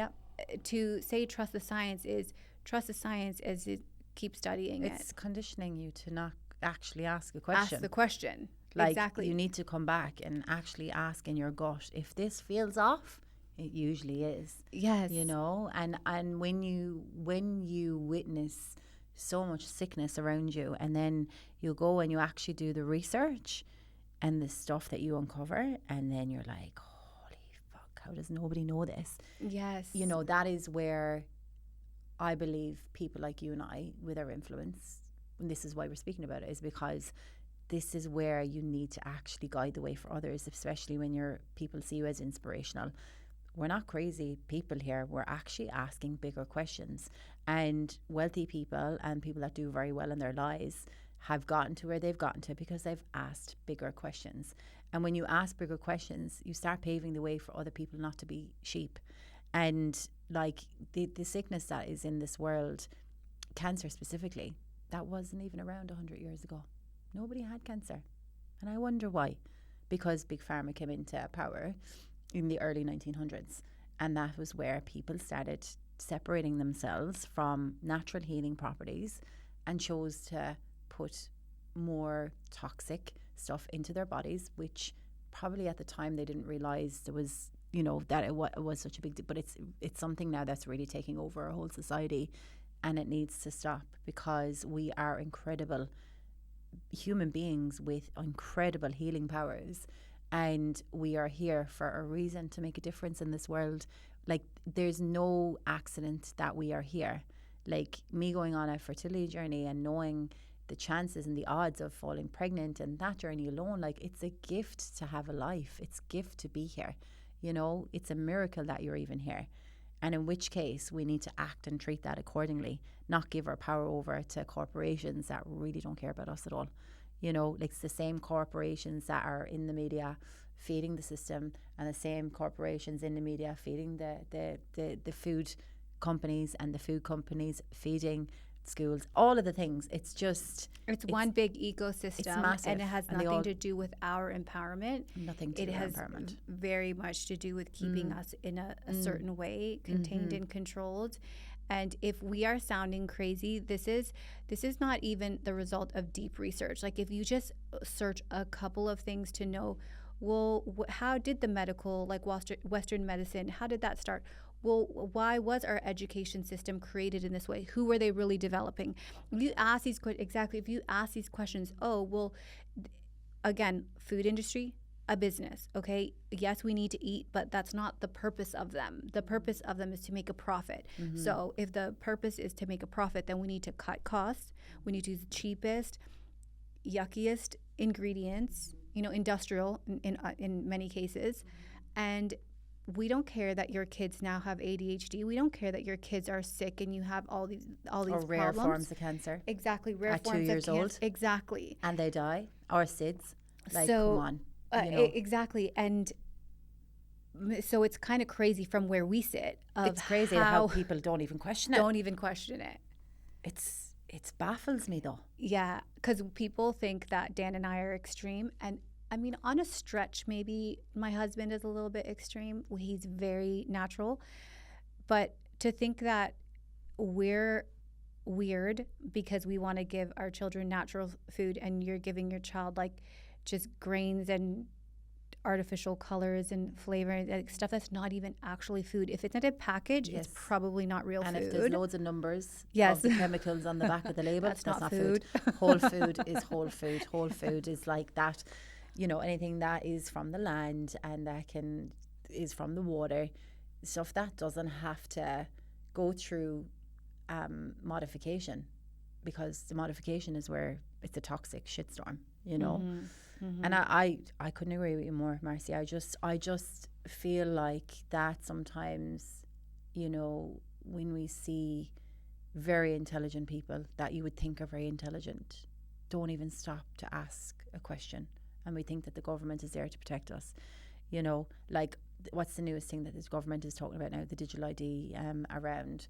[SPEAKER 1] to say trust the science is trust the science as it keeps studying it.
[SPEAKER 2] It's conditioning you to not actually ask a question.
[SPEAKER 1] Ask the question.
[SPEAKER 2] Like,
[SPEAKER 1] exactly.
[SPEAKER 2] you need to come back and actually ask in your gut, if this feels off, it usually is.
[SPEAKER 1] Yes.
[SPEAKER 2] And when you witness so much sickness around you, and then you go and you actually do the research and the stuff that you uncover, and then you're like, holy fuck, how does nobody know this?
[SPEAKER 1] Yes.
[SPEAKER 2] That is where I believe people like you and I, with our influence, and this is why we're speaking about it, is because this is where you need to actually guide the way for others, especially when people see you as inspirational. We're not crazy people here. We're actually asking bigger questions. And wealthy people and people that do very well in their lives have gotten to where they've gotten to because they've asked bigger questions. And when you ask bigger questions, you start paving the way for other people not to be sheep. And like the sickness that is in this world, cancer specifically, that wasn't even around 100 years ago. Nobody had cancer. And I wonder why. Because Big Pharma came into power in the early 1900s. And that was where people started separating themselves from natural healing properties and chose to put more toxic stuff into their bodies, which probably at the time they didn't realize there was, that it was such a big deal. But it's something now that's really taking over our whole society, and it needs to stop, because we are incredible human beings with incredible healing powers, and we are here for a reason, to make a difference in this world. Like, there's no accident that we are here. Like, me going on a fertility journey and knowing the chances and the odds of falling pregnant, and that journey alone, like, it's a gift to have a life. It's a gift to be here. It's a miracle that you're even here. And in which case we need to act and treat that accordingly, not give our power over to corporations that really don't care about us at all. Like, it's the same corporations that are in the media feeding the system, and the same corporations in the media feeding the food companies, and the food companies feeding schools, all of the things. It's
[SPEAKER 1] one big ecosystem. It's
[SPEAKER 2] massive,
[SPEAKER 1] and it has nothing to do with our empowerment.
[SPEAKER 2] Nothing to do with our empowerment.
[SPEAKER 1] It has very much to do with keeping us in a certain way, contained and controlled. And if we are sounding crazy, this is not even the result of deep research. Like, if you just search a couple of things to know, well, how did the medical, like Western medicine, how did that start? Well, why was our education system created in this way? Who were they really developing? If you ask these questions, again, food industry, a business, okay? Yes, we need to eat, but that's not the purpose of them. The purpose of them is to make a profit. So if the purpose is to make a profit, then we need to cut costs. We need to use the cheapest, yuckiest ingredients, industrial in many cases. And we don't care that your kids now have ADHD. We don't care that your kids are sick and you have all these
[SPEAKER 2] or rare
[SPEAKER 1] problems.
[SPEAKER 2] forms of cancer.
[SPEAKER 1] Exactly, rare
[SPEAKER 2] at
[SPEAKER 1] forms
[SPEAKER 2] 2 years
[SPEAKER 1] of cancer.
[SPEAKER 2] old.
[SPEAKER 1] Exactly.
[SPEAKER 2] And they die, or SIDS. Like,
[SPEAKER 1] so,
[SPEAKER 2] come on.
[SPEAKER 1] Exactly. And so it's kind of crazy from where we sit.
[SPEAKER 2] It's crazy how people don't even question it.
[SPEAKER 1] Don't even question it.
[SPEAKER 2] It baffles me though.
[SPEAKER 1] Yeah, because people think that Dan and I are extreme, and I mean, on a stretch, maybe my husband is a little bit extreme. He's very natural. But to think that we're weird because we want to give our children natural food, and you're giving your child like just grains and artificial colors and flavor, like stuff that's not even actually food. If it's in a package, it's probably not real food.
[SPEAKER 2] And if there's loads of numbers
[SPEAKER 1] Yes.
[SPEAKER 2] of the chemicals on the back of the label,
[SPEAKER 1] that's not
[SPEAKER 2] food. Whole food is whole food. Whole food is like that. anything that is from the land and that is from the water, stuff that doesn't have to go through modification, because the modification is where it's a toxic shitstorm, And I couldn't agree with you more, Marcy. I just feel like that sometimes, when we see very intelligent people that you would think are very intelligent don't even stop to ask a question, and we think that the government is there to protect us. Like, what's the newest thing that this government is talking about now? The digital ID around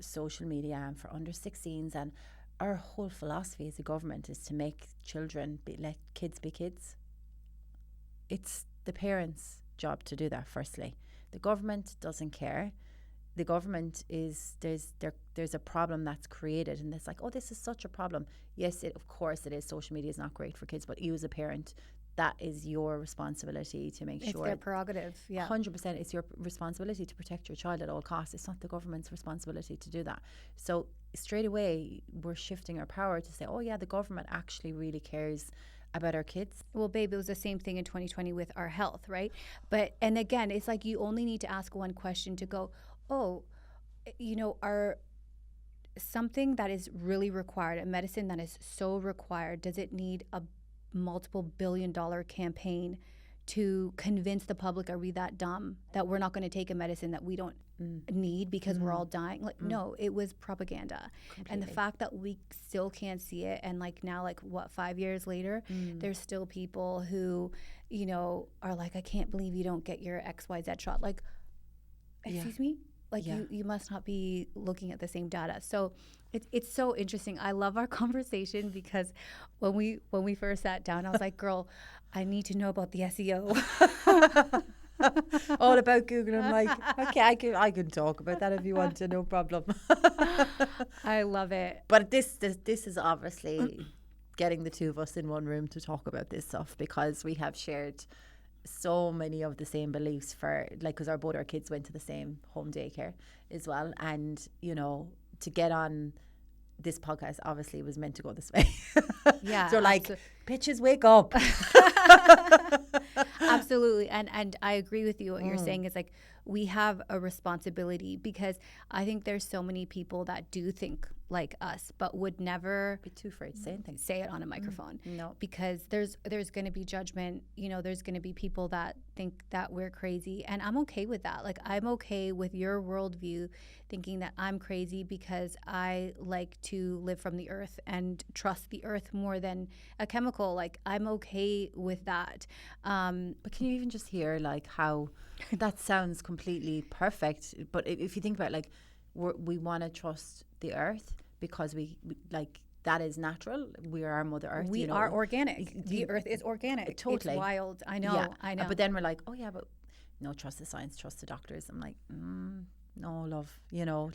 [SPEAKER 2] social media and for under 16s, and our whole philosophy as a government is to make let kids be kids. It's the parents' job to do that. Firstly, the government doesn't care. The government there's a problem that's created, and it's like, oh, this is such a problem. Yes, of course it is. Social media is not great for kids, but you as a parent, that is your responsibility to make sure.
[SPEAKER 1] It's their prerogative. Yeah,
[SPEAKER 2] 100%. It's your responsibility to protect your child at all costs. It's not the government's responsibility to do that. So straight away, we're shifting our power to say, oh yeah, the government actually really cares about our kids.
[SPEAKER 1] Well, babe, it was the same thing in 2020 with our health, right? And again, it's like you only need to ask one question to go, oh, are something that is really required, a medicine that is so required, does it need a multiple billion-dollar campaign to convince the public, are we that dumb that we're not going to take a medicine that we don't need because we're all dying? Like, no, it was propaganda. Completely. And the fact that we still can't see it, and like now, like 5 years later, there's still people who, are like, I can't believe you don't get your XYZ shot. Like, excuse me? Like, you must not be looking at the same data. So it's so interesting. I love our conversation because when we first sat down, I was like, girl, I need to know about the SEO.
[SPEAKER 2] All about Google. I'm like, okay, I can talk about that if you want to, no problem.
[SPEAKER 1] I love it.
[SPEAKER 2] But this is obviously getting the two of us in one room to talk about this stuff, because we have shared so many of the same beliefs because both our kids went to the same home daycare as well, and to get on this podcast obviously was meant to go this way.
[SPEAKER 1] Yeah.
[SPEAKER 2] So like, bitches, wake up.
[SPEAKER 1] Absolutely. And I agree with you. What you're saying is like, we have a responsibility, because I think there's so many people that do think like us, but would never
[SPEAKER 2] be too afraid to say anything.
[SPEAKER 1] Say it on a microphone.
[SPEAKER 2] No.
[SPEAKER 1] Because there's going to be judgment. There's going to be people that think that we're crazy. And I'm okay with that. Like, I'm okay with your worldview thinking that I'm crazy because I like to live from the earth and trust the earth more than a chemical. Like, I'm okay with that.
[SPEAKER 2] But can you even just hear like how that sounds completely perfect? But if you think about it, like, we want to trust the earth because we like, that is natural. We are our Mother Earth.
[SPEAKER 1] We are organic. The earth is organic.
[SPEAKER 2] Totally.
[SPEAKER 1] It's wild. I know.
[SPEAKER 2] Yeah.
[SPEAKER 1] I know.
[SPEAKER 2] But then we're like, oh yeah, but no, trust the science, trust the doctors. I'm like, no, love.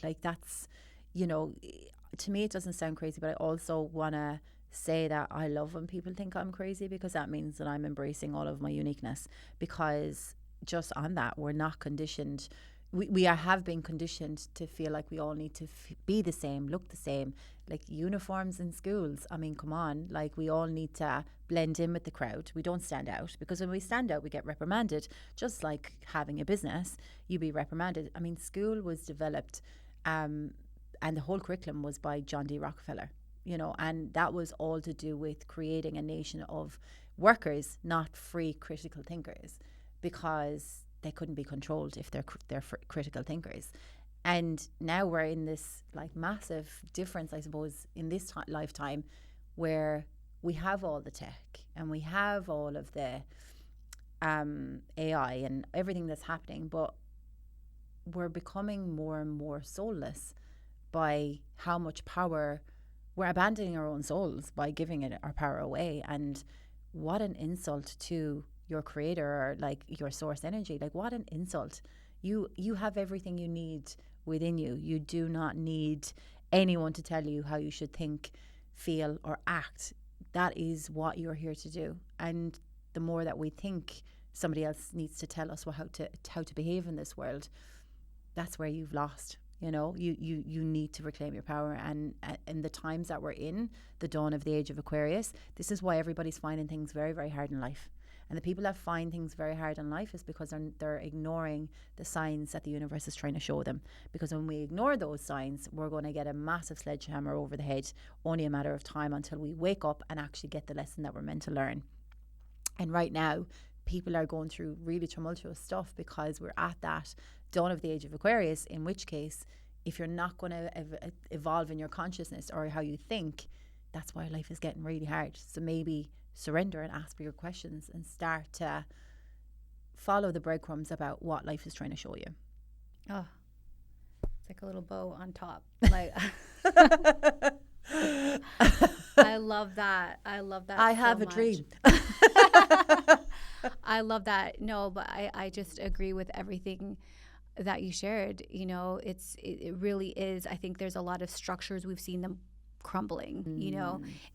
[SPEAKER 2] Like, that's, to me it doesn't sound crazy, but I also want to say that I love when people think I'm crazy, because that means that I'm embracing all of my uniqueness. Because just on that, we're not conditioned. We have been conditioned to feel like we all need to be the same, look the same, like uniforms in schools. I mean, come on, like, we all need to blend in with the crowd. We don't stand out, because when we stand out, we get reprimanded. Just like having a business, you be reprimanded. I mean, school was developed, and the whole curriculum was by John D. Rockefeller, and that was all to do with creating a nation of workers, not free critical thinkers, because they couldn't be controlled if they're critical thinkers. And now we're in this like massive difference, I suppose, in this lifetime, where we have all the tech and we have all of the AI and everything that's happening, but we're becoming more and more soulless by how much power we're abandoning our own souls by giving it our power away. And what an insult to your creator, or like your source energy. Like, what an insult. You have everything you need within you. You do not need anyone to tell you how you should think, feel, or act. That is what you're here to do. And the more that we think somebody else needs to tell us how to behave in this world, that's where you've lost. You need to reclaim your power. And in the times that we're in, the dawn of the age of Aquarius, this is why everybody's finding things very, very hard in life. And the people that find things very hard in life is because they're ignoring the signs that the universe is trying to show them. Because when we ignore those signs, we're going to get a massive sledgehammer over the head, only a matter of time until we wake up and actually get the lesson that we're meant to learn. And right now, people are going through really tumultuous stuff because we're at that dawn of the age of Aquarius, in which case, if you're not going to evolve in your consciousness or how you think, that's why life is getting really hard. So maybe surrender and ask for your questions and start to follow the breadcrumbs about what life is trying to show you.
[SPEAKER 1] Oh, it's like a little bow on top. Like, I love that.
[SPEAKER 2] I have a dream.
[SPEAKER 1] I love that. No, but I just agree with everything that you shared. It really is. I think there's a lot of structures, we've seen them crumbling,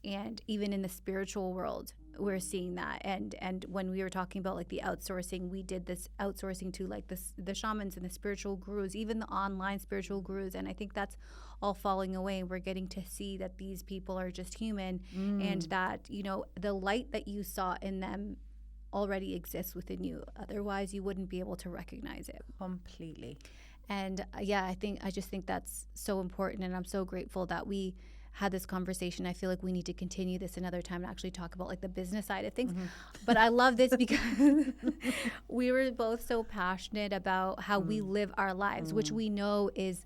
[SPEAKER 1] and even in the spiritual world, we're seeing that. And when we were talking about like the outsourcing, we did this outsourcing to like the shamans and the spiritual gurus, even the online spiritual gurus. And I think that's all falling away. We're getting to see that these people are just human, and that, the light that you saw in them already exists within you. Otherwise, you wouldn't be able to recognize it.
[SPEAKER 2] Completely.
[SPEAKER 1] And I just think that's so important. And I'm so grateful that we had this conversation. I feel like we need to continue this another time and actually talk about like the business side of things. But I love this because we were both so passionate about how we live our lives, which we know is,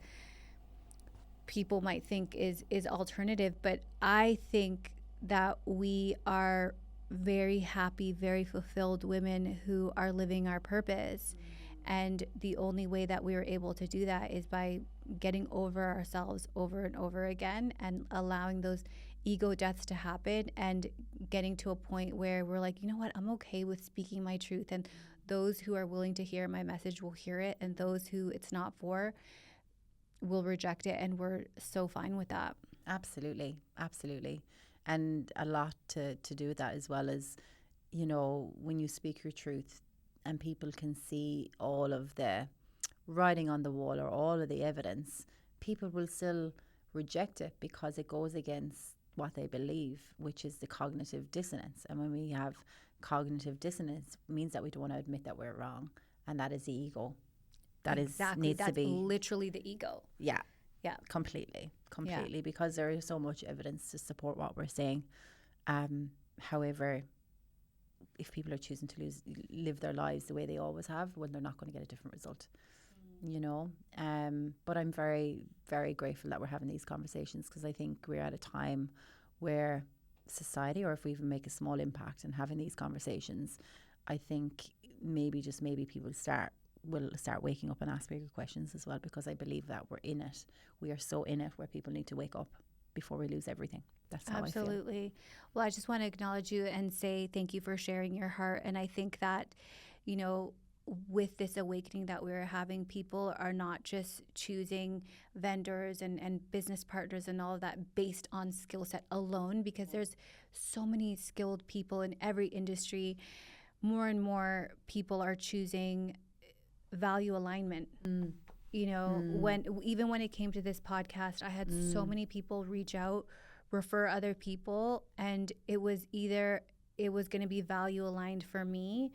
[SPEAKER 1] people might think is alternative, but I think that we are very happy, very fulfilled women who are living our purpose. And the only way that we were able to do that is by getting over ourselves over and over again, and allowing those ego deaths to happen, and getting to a point where we're like, you know what, I'm okay with speaking my truth, and those who are willing to hear my message will hear it, and those who it's not for will reject it, and we're so fine with that.
[SPEAKER 2] Absolutely. And a lot to do with that, as well as, when you speak your truth and people can see all of the writing on the wall or all of the evidence, people will still reject it because it goes against what they believe, which is the cognitive dissonance. And when we have cognitive dissonance, it means that we don't want to admit that we're wrong, and that is the ego. That
[SPEAKER 1] exactly.
[SPEAKER 2] needs
[SPEAKER 1] That's
[SPEAKER 2] to be
[SPEAKER 1] literally the ego.
[SPEAKER 2] Yeah.
[SPEAKER 1] Yeah.
[SPEAKER 2] Completely,
[SPEAKER 1] Yeah.
[SPEAKER 2] because there is so much evidence to support what we're saying. However, if people are choosing to live their lives the way they always have, well, they're not going to get a different result. But I'm very, very grateful that we're having these conversations, because I think we're at a time where society, or if we even make a small impact in having these conversations, I think maybe people will start waking up and ask bigger questions as well, because I believe that we're in it. We are so in it, where people need to wake up before we lose everything. That's how
[SPEAKER 1] Absolutely.
[SPEAKER 2] I feel.
[SPEAKER 1] Well, I just want to acknowledge you and say thank you for sharing your heart. And I think that, with this awakening that we're having, people are not just choosing vendors and business partners and all of that based on skill set alone, because there's so many skilled people in every industry. More and more people are choosing value alignment. When it came to this podcast, I had so many people reach out, refer other people, and it was either it was going to be value aligned for me,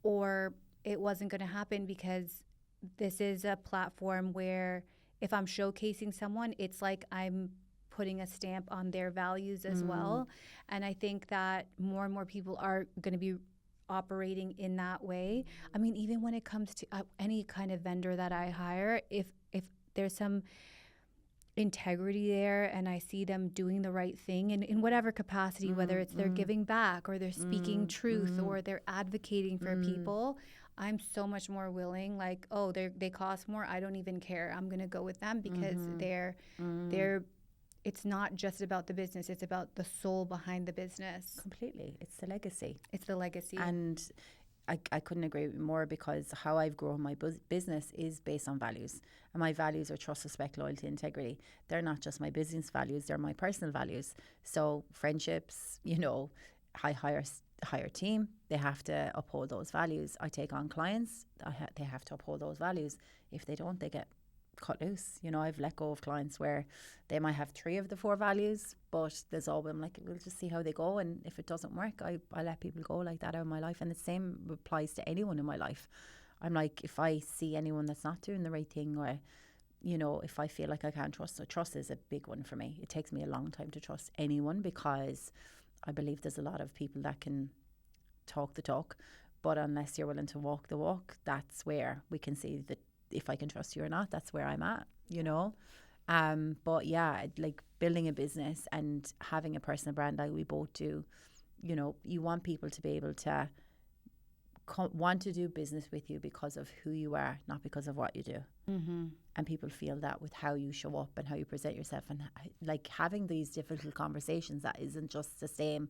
[SPEAKER 1] or it wasn't going to happen, because this is a platform where if I'm showcasing someone, it's like I'm putting a stamp on their values as well. And I think that more and more people are going to be operating in that way. I mean, even when it comes to any kind of vendor that I hire, if there's some integrity there and I see them doing the right thing in whatever capacity, whether it's they're giving back or they're speaking truth or they're advocating for people, I'm so much more willing, like, oh, they cost more, I don't even care. I'm going to go with them because they're it's not just about the business, it's about the soul behind the business.
[SPEAKER 2] Completely. It's the legacy.
[SPEAKER 1] It's the legacy.
[SPEAKER 2] And I couldn't agree more, because how I've grown my business is based on values. And my values are trust, respect, loyalty, integrity. They're not just my business values, they're my personal values. So friendships, I hire team, they have to uphold those values. I take on clients, they have to uphold those values. If they don't, they get cut loose. You know, I've let go of clients where they might have 3 of the 4 values, but there's always, I'm like, we'll just see how they go. And if it doesn't work, I let people go like that out of my life. And the same applies to anyone in my life. I'm like, if I see anyone that's not doing the right thing, or, you know, if I feel like I can't trust, so trust is a big one for me. It takes me a long time to trust anyone, because I believe there's a lot of people that can talk the talk, but unless you're willing to walk the walk, that's where we can see that if I can trust you or not. That's where I'm at, you know. But yeah, like building a business and having a personal brand like we both do, you know, you want people to be able to want to do business with you because of who you are, not because of what you do. And people feel that with how you show up and how you present yourself, and like having these difficult conversations that isn't just the same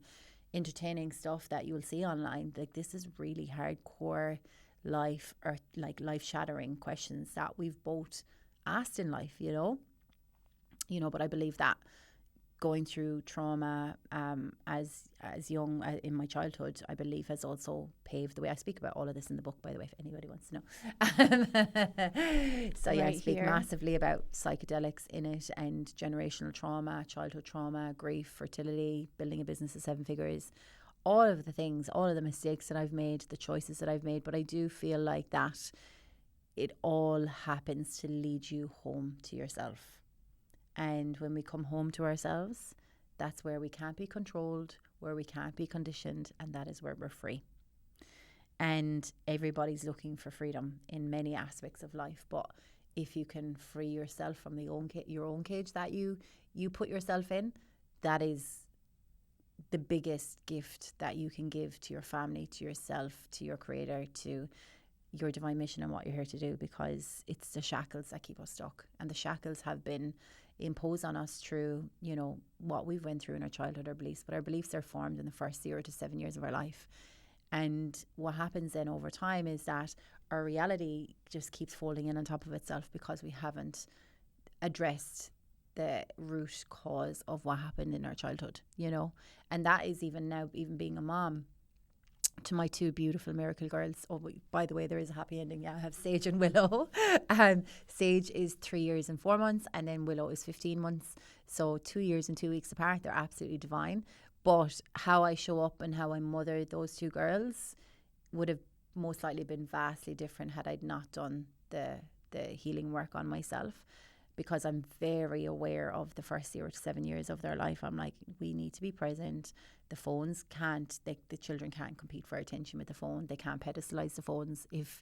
[SPEAKER 2] entertaining stuff that you'll see online. Like, this is really hardcore life, or like life shattering questions that we've both asked in life, you know. But I believe that going through trauma as young in my childhood, I believe has also paved the way. I speak about all of this in the book, by the way, if anybody wants to know. So yeah, I speak massively about psychedelics in it, and generational trauma, childhood trauma, grief, fertility, building a business of 7 figures, all of the things, all of the mistakes that I've made, the choices that I've made. But I do feel like that it all happens to lead you home to yourself. And when we come home to ourselves, that's where we can't be controlled, where we can't be conditioned, and that is where we're free. And everybody's looking for freedom in many aspects of life, but if you can free yourself from your own cage that you put yourself in, that is the biggest gift that you can give to your family, to yourself, to your creator, to your divine mission and what you're here to do, because it's the shackles that keep us stuck. And the shackles have been imposed on us through, you know, what we've went through in our childhood, our beliefs. But our beliefs are formed in the first 0 to 7 years of our life. And what happens then over time is that our reality just keeps folding in on top of itself, because we haven't addressed the root cause of what happened in our childhood, you know. And that is even now, even being a mom to my 2 beautiful miracle girls. Oh, by the way, there is a happy ending. Yeah, I have Sage and Willow. Sage is 3 years and 4 months, and then Willow is 15 months. So 2 years and 2 weeks apart. They're absolutely divine. But how I show up and how I mother those 2 girls would have most likely been vastly different had I not done the healing work on myself, because I'm very aware of the first 0 to 7 years of their life. I'm like, we need to be present. The phones the children can't compete for attention with the phone. They can't pedestalize the phones if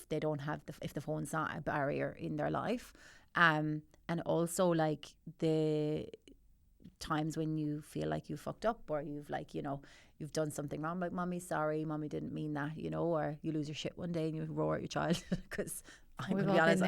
[SPEAKER 2] they don't have if the phone's not a barrier in their life. And also, like, the times when you feel like you fucked up, or you've, like, you know, you've done something wrong, like, mommy, sorry, mommy didn't mean that, you know. Or you lose your shit one day and you roar at your child, because I'm going to be honest,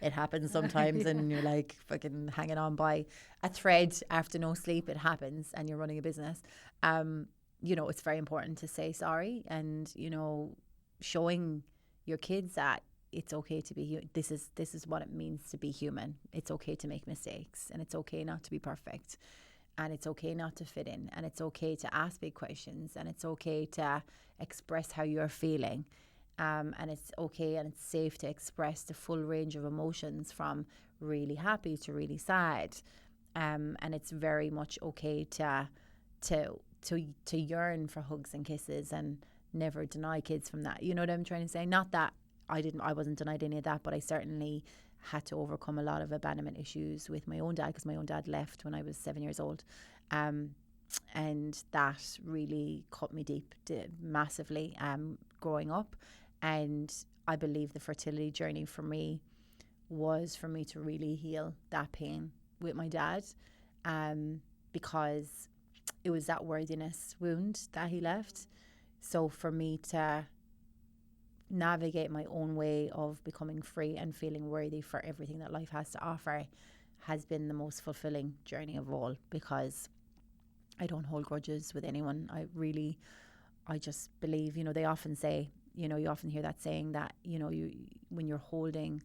[SPEAKER 2] it happens sometimes, and you're like fucking hanging on by a thread after no sleep. It happens, and you're running a business. You know, it's very important to say sorry, and, you know, showing your kids that it's okay to be this is what it means to be human. It's okay to make mistakes, and it's okay not to be perfect, and it's okay not to fit in, and it's okay to ask big questions, and it's okay to express how you're feeling. And it's okay and it's safe to express the full range of emotions, from really happy to really sad. And it's very much okay to yearn for hugs and kisses, and never deny kids from that. You know what I'm trying to say? Not that I wasn't denied any of that, but I certainly had to overcome a lot of abandonment issues with my own dad, because my own dad left when I was 7 years old. And that really cut me deep, massively, growing up. And I believe the fertility journey for me was for me to really heal that pain with my dad, because it was that worthiness wound that he left. So for me to navigate my own way of becoming free and feeling worthy for everything that life has to offer has been the most fulfilling journey of all, because I don't hold grudges with anyone. I just believe, you know, they often say, you know, you often hear that saying that, you know, when you're holding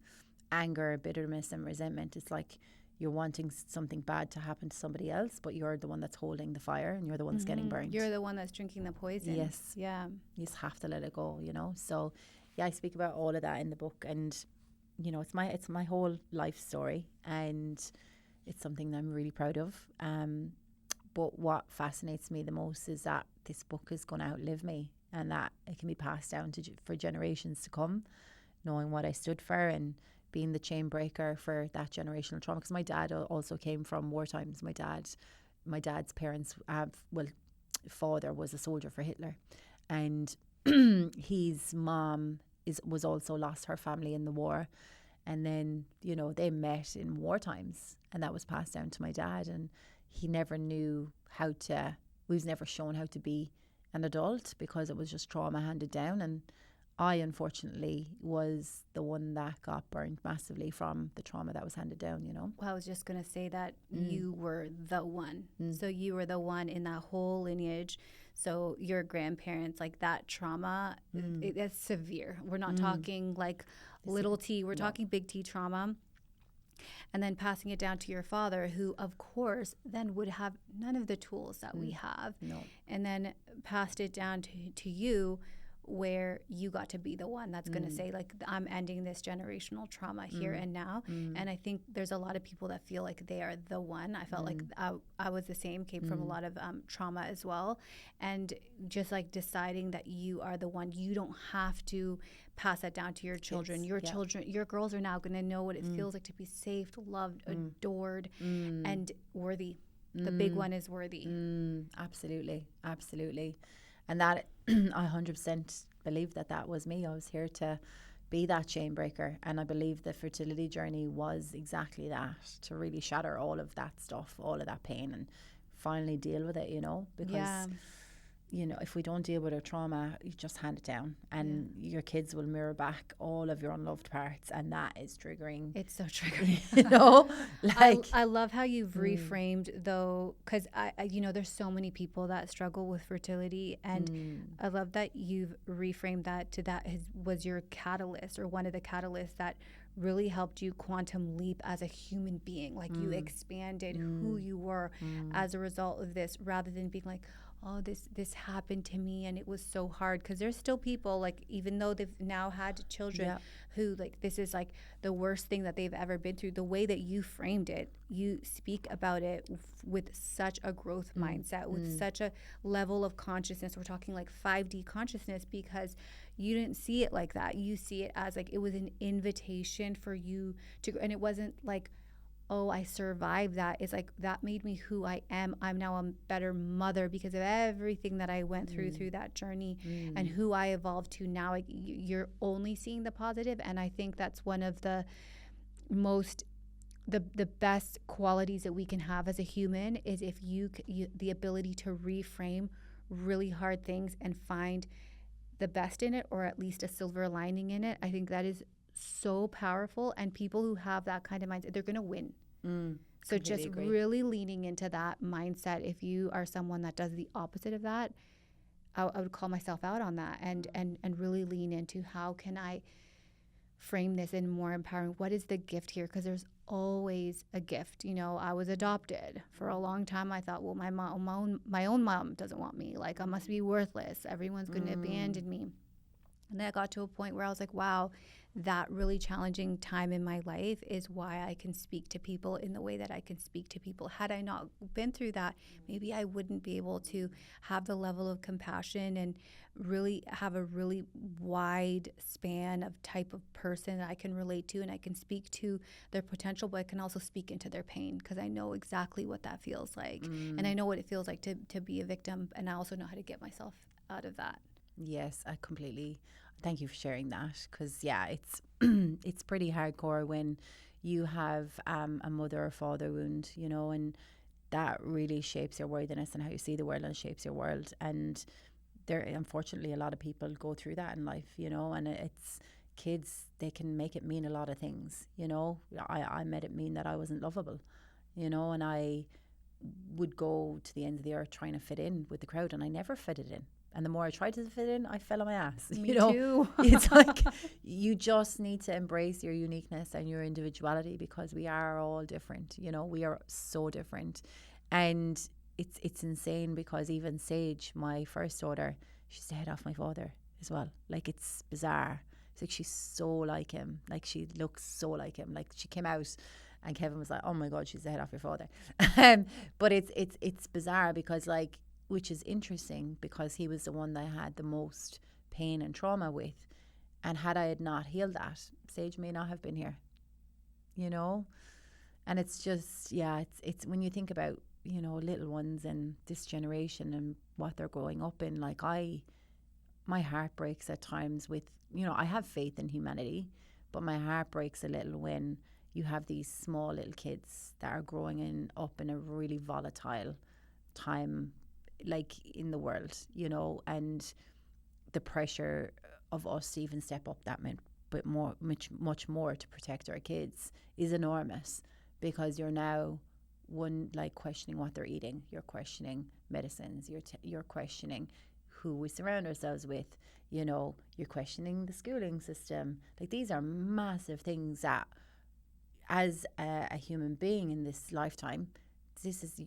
[SPEAKER 2] anger, bitterness and resentment, it's like you're wanting something bad to happen to somebody else, but you're the one that's holding the fire, and you're the one that's getting burned.
[SPEAKER 1] You're the one that's drinking the poison.
[SPEAKER 2] Yes.
[SPEAKER 1] Yeah.
[SPEAKER 2] You just have to let it go, you know. So yeah, I speak about all of that in the book. And you know, it's my whole life story, and it's something that I'm really proud of. But what fascinates me the most is that this book is going to outlive me, and that it can be passed down for generations to come, knowing what I stood for and being the chain breaker for that generational trauma. Because my dad also came from war times. My dad's parents father was a soldier for Hitler, and his mom was also lost her family in the war. And then, you know, they met in war times, and that was passed down to my dad, and he never knew we was never shown how to be an adult because it was just trauma handed down. And I, unfortunately, was the one that got burned massively from the trauma that was handed down, you know.
[SPEAKER 1] Well, I was just going to say that you were the one. So you were the one in that whole lineage. So your grandparents, like that trauma, it's severe. We're not talking like little T, we're talking big T trauma. And then passing it down to your father, who, of course, then would have none of the tools that we have.
[SPEAKER 2] No.
[SPEAKER 1] And then passed it down to you, where you got to be the one that's going to say, like, I'm ending this generational trauma here and now. And I think there's a lot of people that feel like they are the one. I felt like I was the same, came from a lot of trauma as well. And just like deciding that you are the one, you don't have to pass that down to your children. Your children, your girls are now going to know what it feels like to be safe, loved, adored, and worthy. The big one is worthy.
[SPEAKER 2] Absolutely. Absolutely. And that I 100% believe that was me. I was here to be that chain breaker. And I believe the fertility journey was exactly that, to really shatter all of that stuff, all of that pain, and finally deal with it, you know, because you know, if we don't deal with our trauma, you just hand it down, and your kids will mirror back all of your unloved parts, and that is triggering.
[SPEAKER 1] It's so triggering.
[SPEAKER 2] You know, like
[SPEAKER 1] I love how you've reframed though, because I you know, there's so many people that struggle with fertility, and I love that you've reframed that to that was your catalyst, or one of the catalysts that really helped you quantum leap as a human being. Like you expanded who you were as a result of this, rather than being like, oh, this happened to me and it was so hard. Because there's still people, like, even though they've now had children, who, like, this is like the worst thing that they've ever been through. The way that you framed it, you speak about it with such a growth mindset, with such a level of consciousness. We're talking like 5D consciousness, because you didn't see it like that. You see it as like it was an invitation for you to, and it wasn't like, oh, I survived that. It's like, that made me who I am. I'm now a better mother because of everything that I went through that journey, and who I evolved to now. Like, you're only seeing the positive, and I think that's one of the most, the best qualities that we can have as a human, is if you the ability to reframe really hard things and find the best in it, or at least a silver lining in it. I think that is so powerful, and people who have that kind of mindset, they're going to win. So just really leaning into that mindset. If you are someone that does the opposite of that, I would call myself out on that, and really lean into, how can I frame this in more empowering? What is the gift here? Because there's always a gift. You know, I was adopted for a long time. I thought, well, my own mom doesn't want me. Like, I must be worthless. Everyone's going to abandon me. And then I got to a point where I was like, wow, that really challenging time in my life is why I can speak to people in the way that I can speak to people. Had I not been through that, maybe I wouldn't be able to have the level of compassion and really have a really wide span of type of person that I can relate to, and I can speak to their potential, but I can also speak into their pain, because I know exactly what that feels like. And I know what it feels like to be a victim, and I also know how to get myself out of that.
[SPEAKER 2] Yes, I completely. Thank you for sharing that, because it's it's pretty hardcore when you have a mother or father wound, you know, and that really shapes your worthiness and how you see the world, and shapes your world. And there, unfortunately, a lot of people go through that in life, you know, and it's kids, they can make it mean a lot of things, you know. I made it mean that I wasn't lovable, you know, and I would go to the ends of the earth trying to fit in with the crowd, and I never fitted in. And the more I tried to fit in, I fell on my ass.
[SPEAKER 1] Me too.
[SPEAKER 2] It's like, you just need to embrace your uniqueness and your individuality, because we are all different. You know, we are so different. And it's insane, because even Sage, my first daughter, she's the head off my father as well. Like, it's bizarre. It's like she's so like him. Like she looks so like him. Like she came out and Kevin was like, oh my God, she's the head off your father. But it's bizarre because like, which is interesting because he was the one that I had the most pain and trauma with. And had I had not healed that, Sage may not have been here, you know? And it's just, yeah, it's when you think about, you know, little ones and this generation and what they're growing up in, like my heart breaks at times with, you know, I have faith in humanity, but my heart breaks a little when you have these small little kids that are growing up in a really volatile time, like in the world, you know, and the pressure of us to even step up that much more to protect our kids is enormous, because you're now like questioning what they're eating, you're questioning medicines, you're questioning who we surround ourselves with, you know, you're questioning the schooling system. Like these are massive things that, as a human being in this lifetime, this is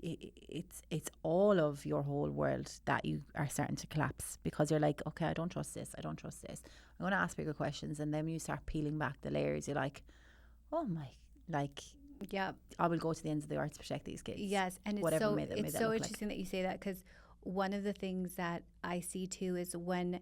[SPEAKER 2] it's all of your whole world that you are starting to collapse, because you're like, okay, I don't trust this, I'm going to ask bigger questions. And then when you start peeling back the layers, you're like, oh my, like,
[SPEAKER 1] yeah,
[SPEAKER 2] I will go to the ends of the earth to protect these kids.
[SPEAKER 1] Yes, and it's
[SPEAKER 2] whatever
[SPEAKER 1] so
[SPEAKER 2] may
[SPEAKER 1] it's so interesting
[SPEAKER 2] like.
[SPEAKER 1] that you say that, because one of the things that I see too is when,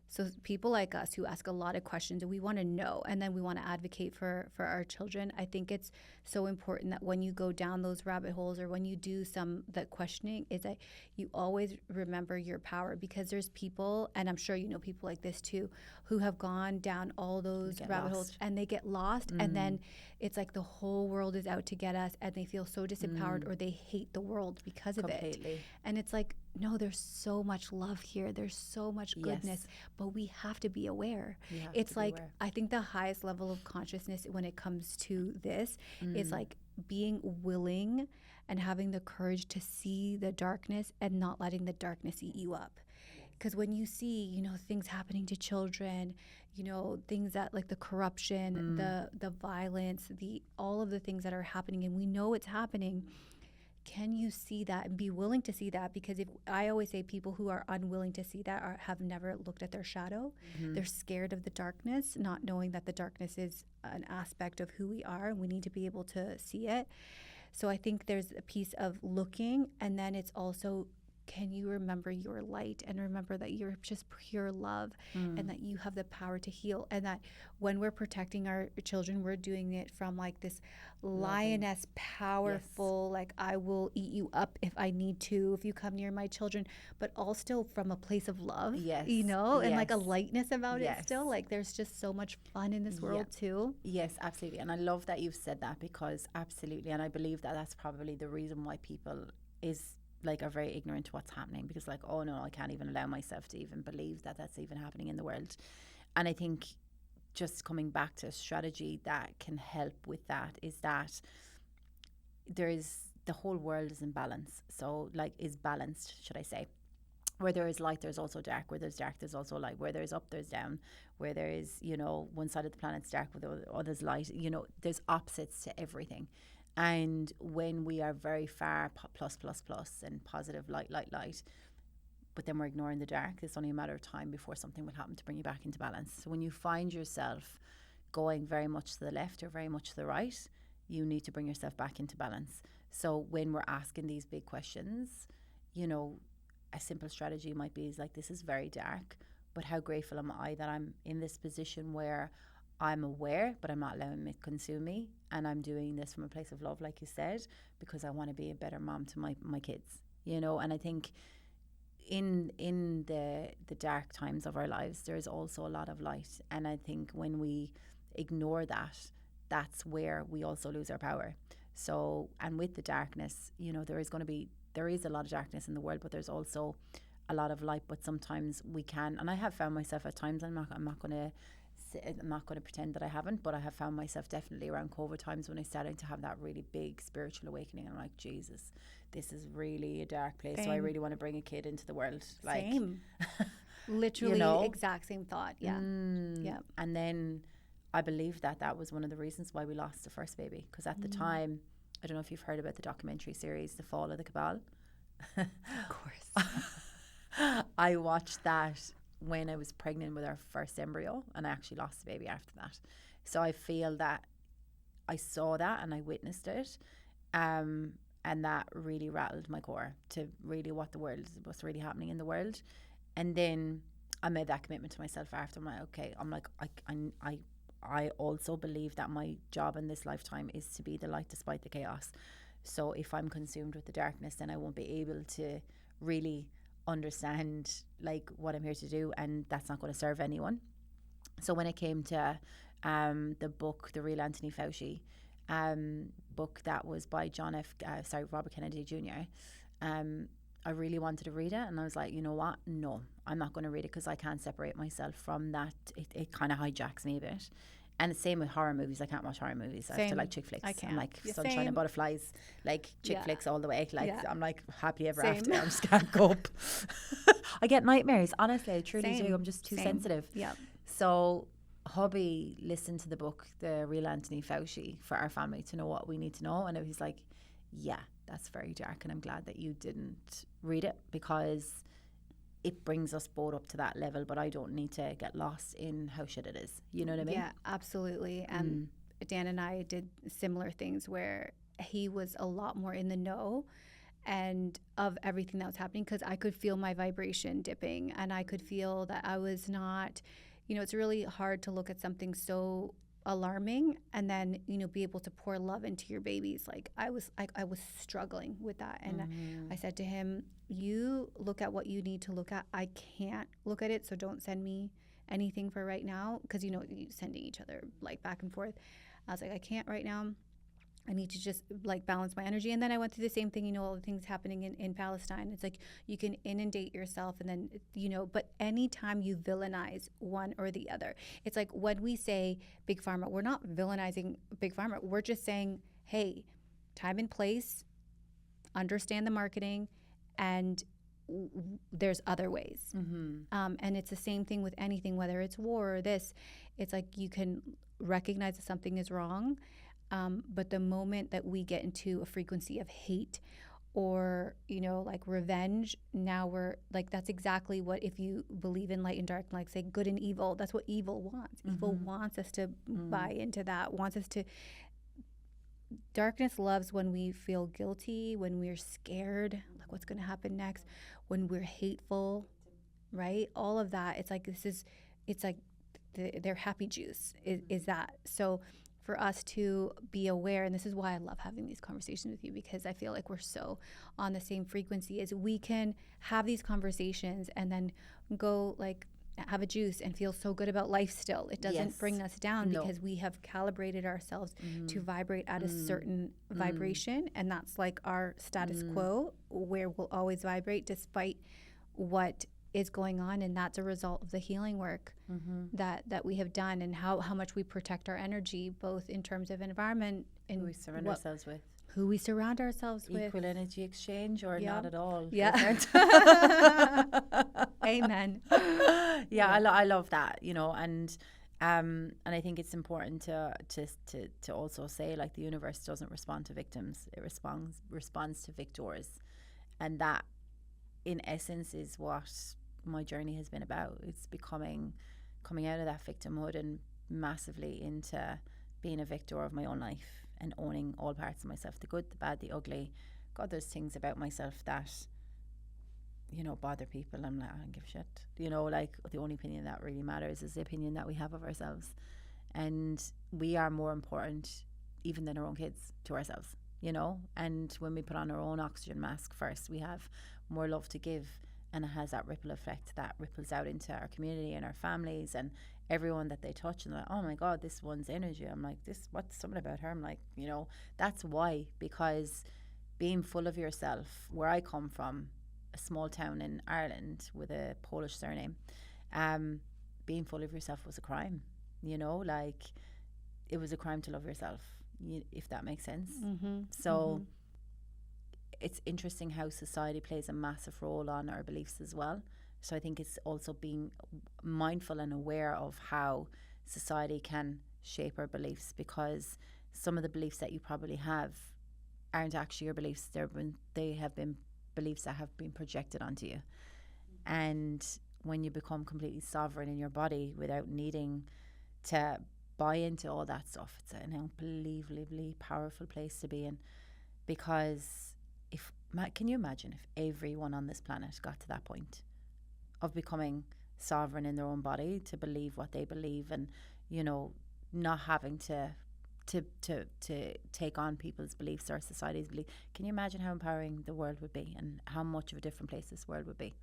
[SPEAKER 1] so people like us who ask a lot of questions and we want to know, and then we want to advocate for our children. I think it's so important that when you go down those rabbit holes, or when you do the questioning, is that you always remember your power, because there's people, and I'm sure you know people like this too, who have gone down all those rabbit holes and they get lost, and then it's like the whole world is out to get us, and they feel so disempowered, or they hate the world because of it. And it's like, no, there's so much love here, there's so much goodness, but we have to be aware. It's like, I think the highest level of consciousness when it comes to this is like being willing and having the courage to see the darkness and not letting the darkness eat you up. Because when you see, you know, things happening to children, you know, things that like the corruption, the violence, all of the things that are happening, and we know it's happening, can you see that and be willing to see that? Because if I always say, people who are unwilling to see that have never looked at their shadow. They're scared of the darkness, not knowing that the darkness is an aspect of who we are, and we need to be able to see it. So I think there's a piece of looking, and then it's also, can you remember your light and remember that you're just pure love, and that you have the power to heal, and that when we're protecting our children, we're doing it from like this lioness, powerful, like I will eat you up if I need to, if you come near my children, but all still from a place of love, you know, and like a lightness about it still. Like there's just so much fun in this world too.
[SPEAKER 2] Yes, absolutely. And I love that you've said that, because absolutely, and I believe that that's probably the reason why people are very ignorant to what's happening, because like, oh no, I can't even allow myself to even believe that that's even happening in the world. And I think just coming back to a strategy that can help with that is that the whole world is in balance. So like is balanced, should I say. Where there is light, there's also dark. Where there's dark, there's also light. Where there's up, there's down. Where there is, you know, one side of the planet's dark, where the other's light. You know, there's opposites to everything. And when we are very far plus and positive light, but then we're ignoring the dark, it's only a matter of time before something will happen to bring you back into balance. So when you find yourself going very much to the left or very much to the right, you need to bring yourself back into balance. So when we're asking these big questions, you know, a simple strategy might be is like, this is very dark, but how grateful am I that I'm in this position where I'm aware, but I'm not allowing it to consume me, and I'm doing this from a place of love, like you said, because I want to be a better mom to my kids, you know. And I think in the dark times of our lives, there's also a lot of light, and I think when we ignore that, that's where we also lose our power. So, and with the darkness, you know, there is a lot of darkness in the world, but there's also a lot of light. But sometimes we can, and I have found myself at times, I'm not going to pretend that I haven't, but I have found myself definitely around COVID times when I started to have that really big spiritual awakening. I'm like, Jesus, this is really a dark place. Same. So I really want to bring a kid into the world. Like,
[SPEAKER 1] same. Literally, you know? Exact same thought. Yeah. Yeah.
[SPEAKER 2] And then I believe that was one of the reasons why we lost the first baby. Because at the time, I don't know if you've heard about the documentary series, The Fall of the Cabal.
[SPEAKER 1] Of course.
[SPEAKER 2] I watched that when I was pregnant with our first embryo, and I actually lost the baby after that. So I feel that I saw that and I witnessed it, and that really rattled my core to really what's really happening in the world. And then I made that commitment to myself after. I'm like, okay, I also believe that my job in this lifetime is to be the light despite the chaos. So if I'm consumed with the darkness, then I won't be able to really understand like what I'm here to do, and that's not going to serve anyone. So when it came to the book, The Real Anthony Fauci, book that was by Robert Kennedy Jr., I really wanted to read it, and I was like, you know what? No, I'm not going to read it because I can't separate myself from that. It kind of hijacks me a bit. And the same with horror movies. I can't watch horror movies. I have to like chick flicks.
[SPEAKER 1] I can't.
[SPEAKER 2] I'm like Sunshine and Butterflies, like chick flicks all the way. Like I'm like happily ever
[SPEAKER 1] Same.
[SPEAKER 2] after. I just can't cope. I get nightmares. Honestly, I truly
[SPEAKER 1] Same.
[SPEAKER 2] do. I'm just too sensitive.
[SPEAKER 1] Yeah.
[SPEAKER 2] So hubby listened to the book, The Real Anthony Fauci, for our family to know what we need to know. And he's like, yeah, that's very dark. And I'm glad that you didn't read it because it brings us both up to that level, but I don't need to get lost in how shit it is. You know what I mean?
[SPEAKER 1] Yeah, absolutely. And Dan and I did similar things where he was a lot more in the know and of everything that was happening, because I could feel my vibration dipping, and I could feel that I was not, it's really hard to look at something so alarming and then be able to pour love into your babies. Like I was struggling with that, and I said to him, you look at what you need to look at. I can't look at it, so don't send me anything for right now, because you sending each other like back and forth. I was like, I can't right now. I need to just like balance my energy. And then I went through the same thing, all the things happening in Palestine. It's like you can inundate yourself, and then, but anytime you villainize one or the other, it's like when we say Big Pharma, we're not villainizing Big Pharma. We're just saying, hey, time and place, understand the marketing, and there's other ways. And it's the same thing with anything, whether it's war or this. It's like you can recognize that something is wrong. But the moment that we get into a frequency of hate or, like revenge, now we're like, that's exactly what, if you believe in light and dark, like say good and evil, that's what evil wants. Evil wants us to buy into that, wants us to. Darkness loves when we feel guilty, when we're scared, like what's going to happen next, when we're hateful, right? All of that. It's like, it's like their happy juice is that. So for us to be aware, and this is why I love having these conversations with you, because I feel like we're so on the same frequency, is we can have these conversations and then go like have a juice and feel so good about life still. It doesn't bring us down because we have calibrated ourselves to vibrate at a certain vibration, and that's like our status quo, where we'll always vibrate despite what is going on. And that's a result of the healing work that we have done, and how much we protect our energy, both in terms of environment and
[SPEAKER 2] who we surround ourselves with.
[SPEAKER 1] Who we surround ourselves with.
[SPEAKER 2] Equal energy exchange, or not at all.
[SPEAKER 1] Yeah. Amen.
[SPEAKER 2] Yeah, I love that, and I think it's important to also say, like, the universe doesn't respond to victims; it responds to victors, and that, in essence, is what my journey has been about. It's coming out of that victimhood and massively into being a victor of my own life and owning all parts of myself, the good, the bad, the ugly. God, there's things about myself that, bother people. I'm like, I don't give a shit. Like, the only opinion that really matters is the opinion that we have of ourselves. And we are more important even than our own kids to ourselves, And when we put on our own oxygen mask first, we have more love to give, and it has that ripple effect that ripples out into our community and our families and everyone that they touch, and they're like, oh my God, this one's energy. I'm like, what's something about her? I'm like, that's why, because being full of yourself, where I come from, a small town in Ireland with a Polish surname, being full of yourself was a crime, like it was a crime to love yourself, if that makes sense. So it's interesting how society plays a massive role on our beliefs as well. So I think it's also being mindful and aware of how society can shape our beliefs, because some of the beliefs that you probably have aren't actually your beliefs. They have been beliefs that have been projected onto you. And when you become completely sovereign in your body without needing to buy into all that stuff. It's an unbelievably powerful place to be in, because can you imagine if everyone on this planet got to that point of becoming sovereign in their own body, to believe what they believe, and not having to take on people's beliefs or society's beliefs. Can you imagine how empowering the world would be, and how much of a different place this world would be?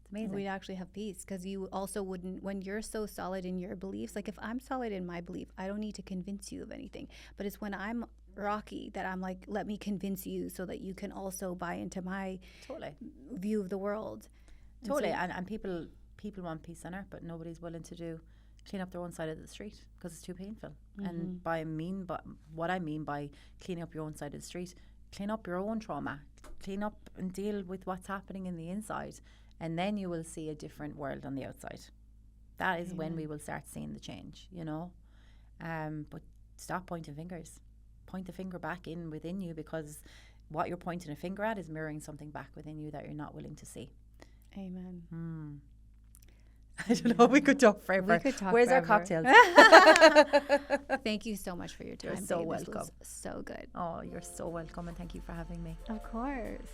[SPEAKER 2] It's amazing.
[SPEAKER 1] We'd actually have peace, because you also wouldn't, when you're so solid in your beliefs, like if I'm solid in my belief, I don't need to convince you of anything. But it's when I'm rocky that I'm like, let me convince you so that you can also buy into my view of the world.
[SPEAKER 2] Totally. And people want peace on earth, but nobody's willing to clean up their own side of the street because it's too painful. And what I mean by cleaning up your own side of the street, clean up your own trauma, clean up and deal with what's happening in the inside, and then you will see a different world on the outside. That is when we will start seeing the change, but stop pointing fingers. Point the finger back within you, because what you're pointing a finger at is mirroring something back within you that you're not willing to see.
[SPEAKER 1] Amen.
[SPEAKER 2] I don't know. We could talk forever. Where's
[SPEAKER 1] forever.
[SPEAKER 2] our cocktails?
[SPEAKER 1] Thank you so much for your time.
[SPEAKER 2] You're so
[SPEAKER 1] babe.
[SPEAKER 2] welcome.
[SPEAKER 1] This was so good.
[SPEAKER 2] Oh, you're so welcome, and thank you for having me.
[SPEAKER 1] Of course.